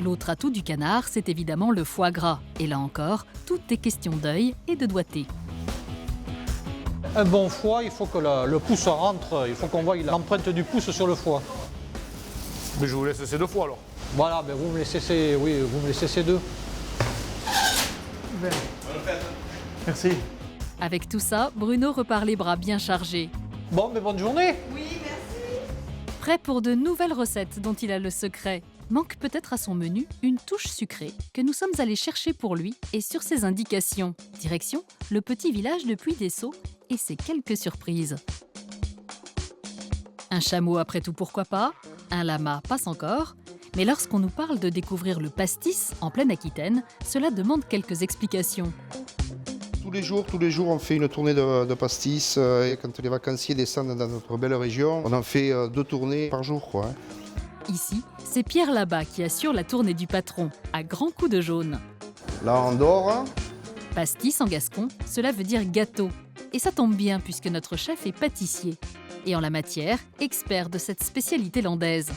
L'autre atout du canard, c'est évidemment le foie gras. Et là encore, tout est question d'œil et de doigté. Un bon foie, il faut que le pouce rentre, il faut qu'on voie l'empreinte du pouce sur le foie. Mais je vous laisse ces 2 fois alors. Voilà, ben vous me laissez ces 2. Merci. Avec tout ça, Bruno repart les bras bien chargés. Bon, mais bonne journée. Oui, merci. Prêt pour de nouvelles recettes dont il a le secret. Manque peut-être à son menu une touche sucrée que nous sommes allés chercher pour lui et sur ses indications. Direction, le petit village de Puy-des-Sceaux et ses quelques surprises. Un chameau après tout, pourquoi pas? Un lama passe encore. Mais lorsqu'on nous parle de découvrir le pastis en pleine Aquitaine, cela demande quelques explications. Tous les jours, on fait une tournée de pastis. Et quand les vacanciers descendent dans notre belle région, on en fait 2 tournées par jour, quoi. Ici, c'est Pierre là-bas qui assure la tournée du patron, à grands coups de jaune. Là, on dort. Pastis en gascon, cela veut dire gâteau. Et ça tombe bien puisque notre chef est pâtissier. Et en la matière, expert de cette spécialité landaise.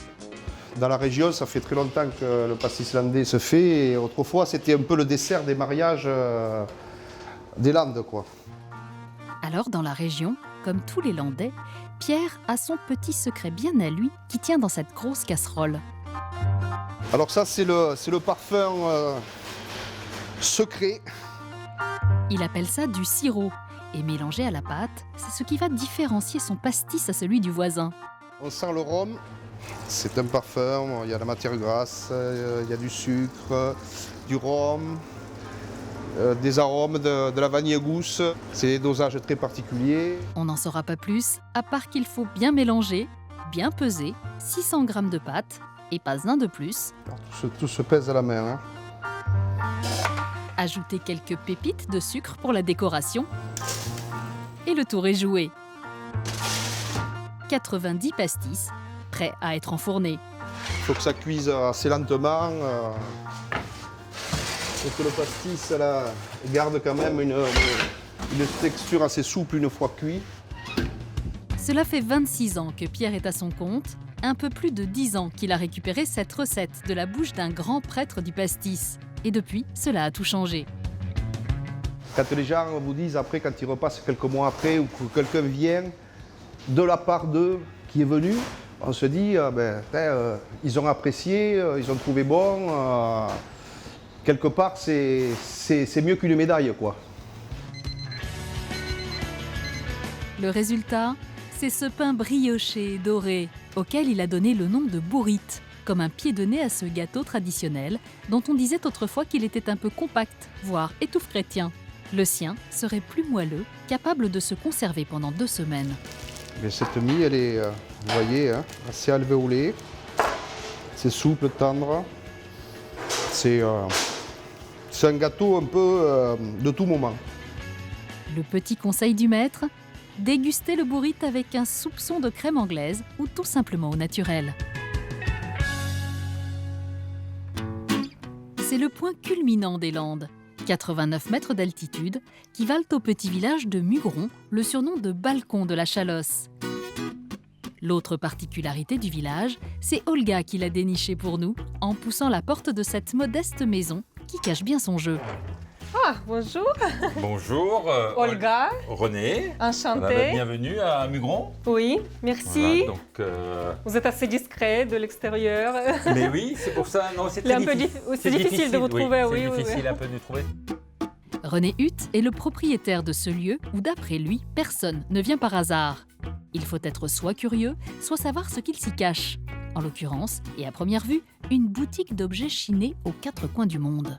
Dans la région, ça fait très longtemps que le pastis landais se fait. Et autrefois, c'était un peu le dessert des mariages des Landes, quoi. Alors, dans la région, comme tous les Landais, Pierre a son petit secret bien à lui qui tient dans cette grosse casserole. Alors ça, c'est le parfum secret. Il appelle ça du sirop. Et mélangé à la pâte, c'est ce qui va différencier son pastis à celui du voisin. On sent le rhum. C'est un parfum, il y a la matière grasse, il y a du sucre, du rhum, des arômes, de la vanille gousse. C'est des dosages très particuliers. On n'en saura pas plus, à part qu'il faut bien mélanger, bien peser, 600 g de pâte et pas un de plus. Tout se pèse à la main. Ajouter quelques pépites de sucre pour la décoration. Et le tour est joué. 90 pastis, prêts à être enfournés. Il faut que ça cuise assez lentement. Pour que le pastis là, garde quand même une texture assez souple une fois cuit. Cela fait 26 ans que Pierre est à son compte, un peu plus de 10 ans qu'il a récupéré cette recette de la bouche d'un grand prêtre du pastis. Et depuis, cela a tout changé. Quand les gens vous disent après, quand ils repassent quelques mois après, ou que quelqu'un vient de la part d'eux qui est venu, on se dit, ils ont apprécié, ils ont trouvé bon. Quelque part, c'est mieux qu'une médaille, quoi. Le résultat, c'est ce pain brioché, doré, auquel il a donné le nom de bourrite, comme un pied de nez à ce gâteau traditionnel dont on disait autrefois qu'il était un peu compact, voire étouffe-chrétien. Le sien serait plus moelleux, capable de se conserver pendant 2 semaines. Mais cette mie, elle est, vous voyez, assez alvéolée. C'est souple, tendre. C'est un gâteau un peu de tout moment. Le petit conseil du maître, déguster le bourrite avec un soupçon de crème anglaise ou tout simplement au naturel. C'est le point culminant des Landes. 89 mètres d'altitude, qui valent au petit village de Mugron le surnom de balcon de la Chalosse. L'autre particularité du village, c'est Olga qui l'a déniché pour nous, en poussant la porte de cette modeste maison qui cache bien son jeu. Ah, bonjour. Bonjour. Olga. René. Enchantée. Bienvenue à Mugron. Oui, merci. Voilà, donc, Vous êtes assez discret de l'extérieur. Mais oui, c'est pour ça. Non, c'est très difficile. C'est difficile de vous trouver, oui. C'est difficile un peu de nous trouver. René Hutt est le propriétaire de ce lieu où, d'après lui, personne ne vient par hasard. Il faut être soit curieux, soit savoir ce qu'il s'y cache. En l'occurrence, et à première vue, une boutique d'objets chinés aux 4 coins du monde.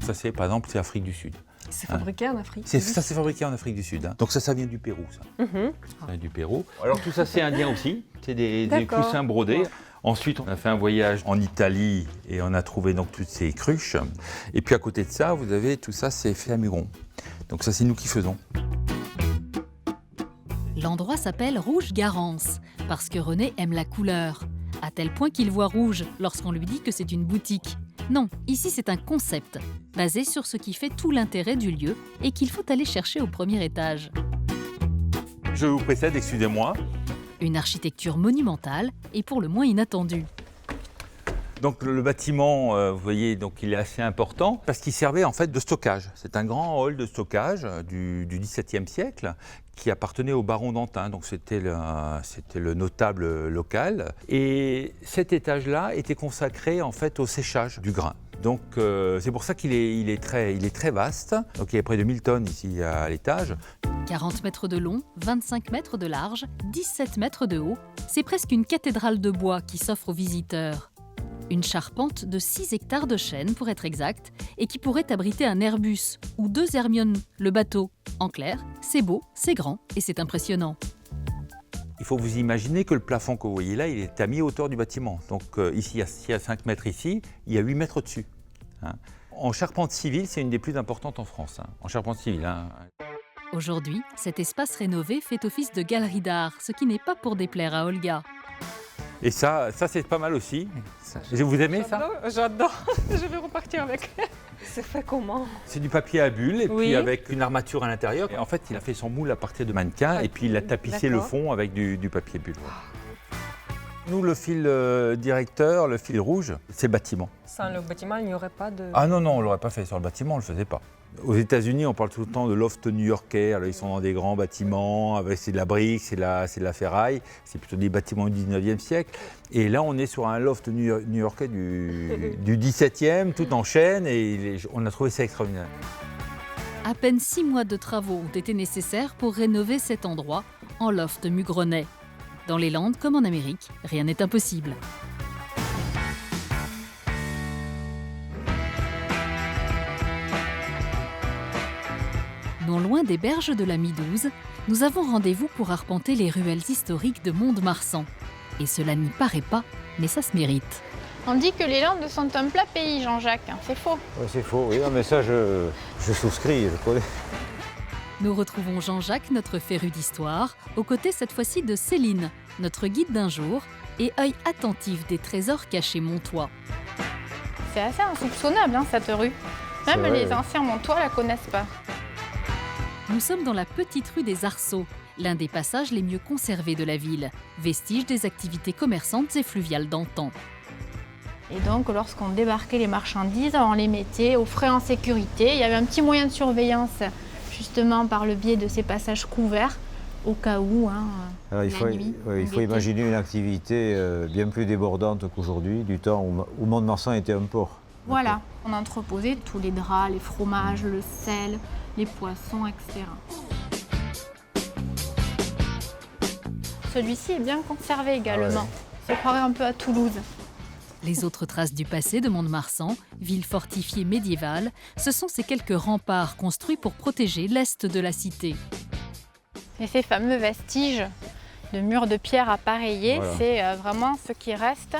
Ça, c'est, par exemple, c'est Afrique du Sud. C'est fabriqué en Afrique. Ça, c'est fabriqué en Afrique du Sud. Donc ça vient du Pérou, ça. Ça vient du Pérou. Alors tout ça, c'est indien aussi. C'est des coussins brodés. Ensuite, on a fait un voyage en Italie et on a trouvé donc toutes ces cruches. Et puis à côté de ça, vous avez tout ça, c'est fait à Mugron. Donc ça, c'est nous qui faisons. L'endroit s'appelle Rouge Garance, parce que René aime la couleur, à tel point qu'il voit rouge lorsqu'on lui dit que c'est une boutique. Non, ici c'est un concept, basé sur ce qui fait tout l'intérêt du lieu et qu'il faut aller chercher au premier étage. Je vous précède, excusez-moi. Une architecture monumentale et pour le moins inattendue. Donc le bâtiment, vous voyez, donc il est assez important parce qu'il servait en fait de stockage. C'est un grand hall de stockage du XVIIe siècle qui appartenait au baron d'Antin, donc c'était le notable local. Et cet étage-là était consacré en fait au séchage du grain. Donc c'est pour ça qu'il est très vaste. Donc il y a près de 1000 tonnes ici à l'étage. 40 mètres de long, 25 mètres de large, 17 mètres de haut, c'est presque une cathédrale de bois qui s'offre aux visiteurs. Une charpente de 6 hectares de chêne pour être exact, et qui pourrait abriter un Airbus ou 2 Hermione, le bateau. En clair, c'est beau, c'est grand et c'est impressionnant. Il faut vous imaginer que le plafond que vous voyez là, il est à mi-hauteur du bâtiment. Donc ici, il y a 5 mètres ici, il y a 8 mètres au-dessus. Hein. En charpente civile, c'est une des plus importantes en France, hein, en charpente civile. Hein. Aujourd'hui, cet espace rénové fait office de galerie d'art, ce qui n'est pas pour déplaire à Olga. Et ça c'est pas mal aussi. Vous aimez ça? J'adore, je vais repartir avec. C'est fait comment? C'est du papier à bulles et puis avec une armature à l'intérieur. Et en fait, il a fait son moule à partir de mannequins et puis il a tapissé le fond avec du papier bulle. Nous, le fil directeur, le fil rouge, c'est bâtiment. Sans le bâtiment, il n'y aurait pas de... Ah non, on ne l'aurait pas fait sur le bâtiment, on ne le faisait pas. Aux États-Unis, on parle tout le temps de loft new-yorkais. Alors, ils sont dans des grands bâtiments, c'est de la brique, c'est de la ferraille. C'est plutôt des bâtiments du 19e siècle. Et là, on est sur un loft new-yorkais du 17e, tout en chêne. Et on a trouvé ça extraordinaire. À peine 6 mois de travaux ont été nécessaires pour rénover cet endroit en loft mugronais. Dans les Landes, comme en Amérique, rien n'est impossible. Non loin des berges de la Midouze, nous avons rendez-vous pour arpenter les ruelles historiques de Mont-de-Marsan. Et cela n'y paraît pas, mais ça se mérite. On dit que les Landes sont un plat pays, Jean-Jacques. C'est faux. Oui, c'est faux. Oui, non, mais ça, je souscris, je connais. Nous retrouvons Jean-Jacques, notre féru d'histoire, aux côtés cette fois-ci de Céline, notre guide d'un jour, et œil attentif des trésors cachés montois. C'est assez insoupçonnable, hein, cette rue. Même les anciens montois la connaissent pas. Nous sommes dans la petite rue des Arceaux, l'un des passages les mieux conservés de la ville, vestige des activités commerçantes et fluviales d'antan. Et donc, lorsqu'on débarquait les marchandises, on les mettait au frais en sécurité. Il y avait un petit moyen de surveillance, justement par le biais de ces passages couverts, au cas où, Alors, il faut imaginer une activité bien plus débordante qu'aujourd'hui, du temps où Mont-de-Marsan était un port. Voilà, on entreposait tous les draps, les fromages, le sel, les poissons, etc. Celui-ci est bien conservé également. Ça croirait un peu à Toulouse. Les autres traces du passé de Mont-de-Marsan, ville fortifiée médiévale, ce sont ces quelques remparts construits pour protéger l'est de la cité. Et ces fameux vestiges de murs de pierre appareillés, c'est vraiment ce qui reste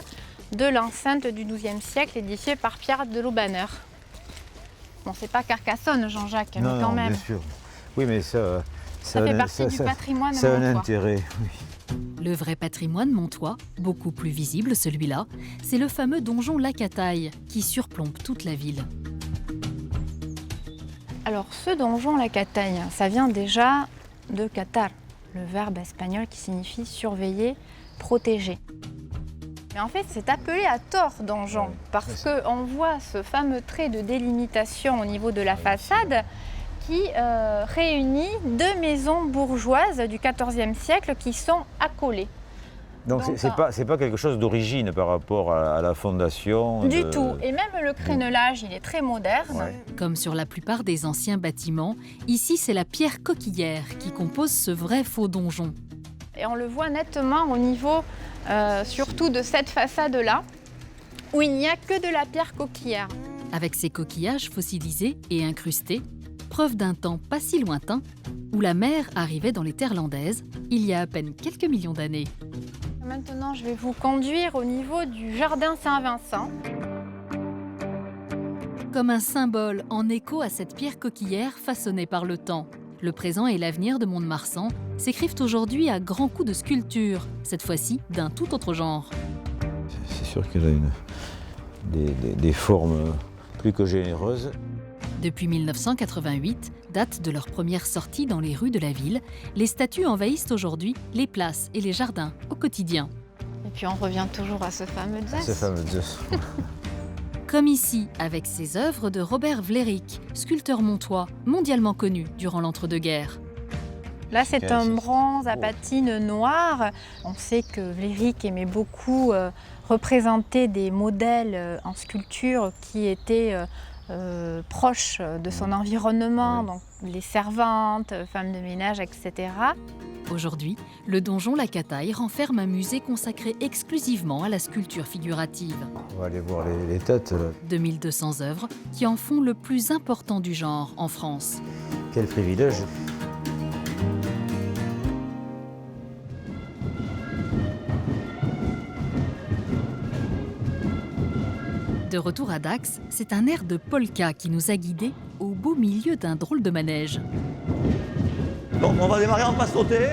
de l'enceinte du XIIe siècle édifiée par Pierre de L'Aubaneur. Bon, c'est pas Carcassonne, Jean-Jacques, mais quand même. Bien sûr. Oui, mais ça fait partie du patrimoine montois. Ça a un intérêt, oui. Le vrai patrimoine montois, beaucoup plus visible celui-là, c'est le fameux donjon Lacataille qui surplombe toute la ville. Alors ce donjon Lacataille, ça vient déjà de catar, le verbe espagnol qui signifie surveiller, protéger. Mais en fait, c'est appelé à tort donjon, parce qu'on voit ce fameux trait de délimitation au niveau de la façade qui réunit 2 maisons bourgeoises du XIVe siècle qui sont accolées. Donc c'est pas quelque chose d'origine par rapport à la fondation. Du tout. Et même le crénelage, il est très moderne. Ouais. Comme sur la plupart des anciens bâtiments, ici c'est la pierre coquillière qui compose ce vrai faux donjon. Et on le voit nettement au niveau surtout de cette façade-là, où il n'y a que de la pierre coquillière. Avec ses coquillages fossilisés et incrustés, preuve d'un temps pas si lointain, où la mer arrivait dans les terres landaises, il y a à peine quelques millions d'années. Maintenant, je vais vous conduire au niveau du jardin Saint-Vincent. Comme un symbole en écho à cette pierre coquillière façonnée par le temps. Le présent et l'avenir de Mont-de-Marsan s'écrivent aujourd'hui à grands coups de sculpture, cette fois-ci d'un tout autre genre. C'est sûr qu'il a des formes plus que généreuses. Depuis 1988, date de leur première sortie dans les rues de la ville, les statues envahissent aujourd'hui les places et les jardins au quotidien. Et puis on revient toujours à ce fameux Zeus. Comme ici, avec ses œuvres de Robert Vlerick, sculpteur montois, mondialement connu durant l'entre-deux-guerres. Là, c'est un bronze à patine noire. On sait que Wlérick aimait beaucoup représenter des modèles en sculpture qui étaient proches de son environnement, donc les servantes, femmes de ménage, etc. Aujourd'hui, le donjon La Cataille renferme un musée consacré exclusivement à la sculpture figurative. On va aller voir les têtes. Là. 2200 œuvres qui en font le plus important du genre en France. Quel privilège! De retour à Dax, c'est un air de polka qui nous a guidés au beau milieu d'un drôle de manège. Donc on va démarrer en pas sauter.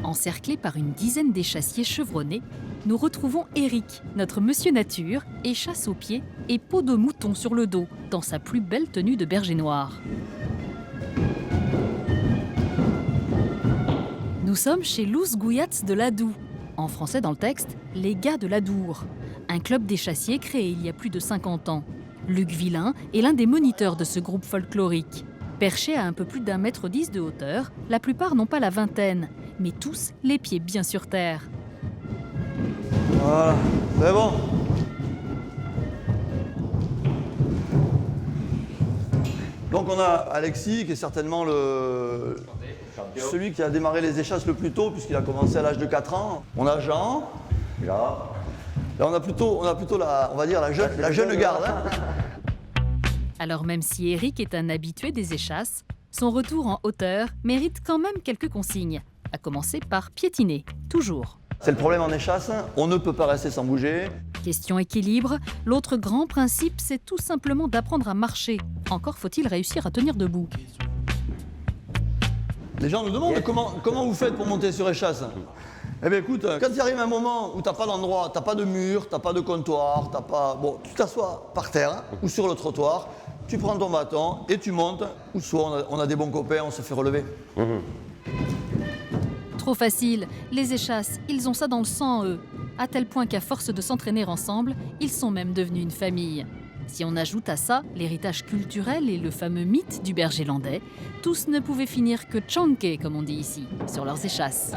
Encerclés par une dizaine d'échassiers chevronnés, nous retrouvons Eric, notre monsieur nature, échasse aux pieds et peau de mouton sur le dos, dans sa plus belle tenue de berger noir. Nous sommes chez Luz Guyats de l'Adour, en français dans le texte, les gars de l'Adour, un club d'échassiers créé il y a plus de 50 ans. Luc Villain est l'un des moniteurs de ce groupe folklorique. Perchés à un peu plus d'1,10 m de hauteur, la plupart n'ont pas la vingtaine, mais tous les pieds bien sur terre. Voilà, c'est bon. Donc on a Alexis qui est certainement celui qui a démarré les échasses le plus tôt puisqu'il a commencé à l'âge de 4 ans. On a Jean. Là on a plutôt la jeune garde. Hein. Alors même si Eric est un habitué des échasses, son retour en hauteur mérite quand même quelques consignes, à commencer par piétiner, toujours. C'est le problème en échasse, on ne peut pas rester sans bouger. Question équilibre, l'autre grand principe c'est tout simplement d'apprendre à marcher. Encore faut-il réussir à tenir debout. Les gens nous demandent comment vous faites pour monter sur échasse. Eh bien écoute, quand il arrive un moment où t'as pas d'endroit, t'as pas de mur, t'as pas de comptoir, Bon, tu t'assois par terre ou sur le trottoir, tu prends ton bâton et tu montes, ou soit on a des bons copains, on se fait relever. Trop facile, les échasses, ils ont ça dans le sang eux, à tel point qu'à force de s'entraîner ensemble, ils sont même devenus une famille. Si on ajoute à ça l'héritage culturel et le fameux mythe du berger landais, tous ne pouvaient finir que tchanké, comme on dit ici, sur leurs échasses.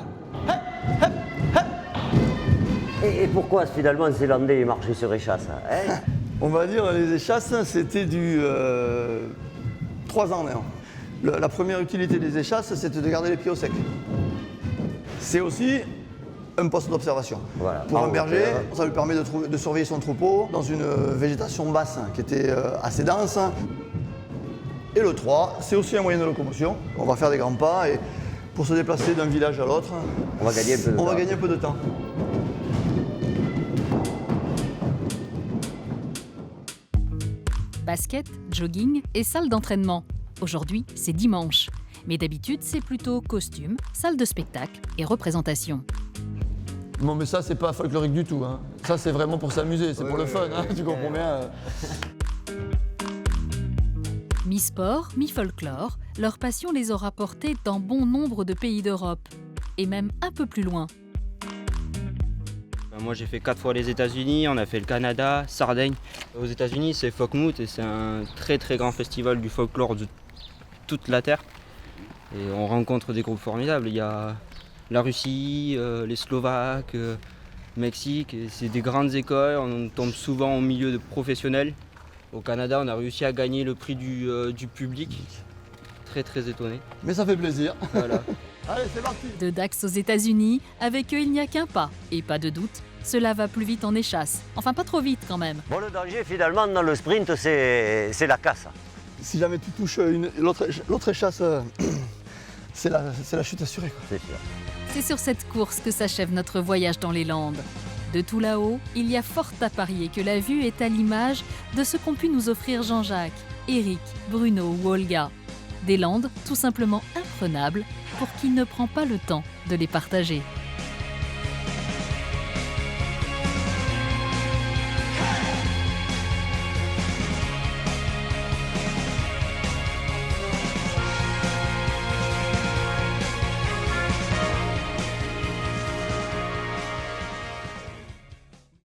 Et pourquoi finalement ces Landais marchaient sur échasse hein? On va dire les échasses, c'était du 3 ans. La première utilité des échasses, c'était de garder les pieds au sec. C'est aussi un poste d'observation. Voilà. Pour un berger, ça lui permet de surveiller son troupeau dans une végétation basse qui était assez dense. Et le 3, c'est aussi un moyen de locomotion. On va faire des grands pas et pour se déplacer d'un village à l'autre, on va gagner un peu de temps. Basket, jogging et salle d'entraînement. Aujourd'hui, c'est dimanche. Mais d'habitude, c'est plutôt costume, salle de spectacle et représentation. Non mais ça, c'est pas folklorique du tout. Hein. Ça, c'est vraiment pour s'amuser, c'est pour le fun, hein, tu comprends bien. Mi-sport, mi-folklore, leur passion les aura portés dans bon nombre de pays d'Europe. Et même un peu plus loin. Moi j'ai fait 4 fois les États-Unis, on a fait le Canada, Sardaigne. Aux États-Unis c'est Folkmoot et c'est un très très grand festival du folklore de toute la Terre. Et on rencontre des groupes formidables. Il y a la Russie, les Slovaques, le Mexique. C'est des grandes écoles, on tombe souvent au milieu de professionnels. Au Canada on a réussi à gagner le prix du public. Très très étonné. Mais ça fait plaisir. Voilà. Allez, c'est parti. De Dax aux États-Unis, avec eux il n'y a qu'un pas. Et pas de doute, cela va plus vite en échasse. Enfin pas trop vite quand même. Bon, le danger finalement dans le sprint c'est la casse. Si jamais tu touches l'autre échasse, c'est la chute assurée. C'est sûr. C'est sur cette course que s'achève notre voyage dans les Landes. De tout là-haut, il y a fort à parier que la vue est à l'image de ce qu'ont pu nous offrir Jean-Jacques, Eric, Bruno ou Olga. Des Landes tout simplement imprenables pour qui ne prend pas le temps de les partager.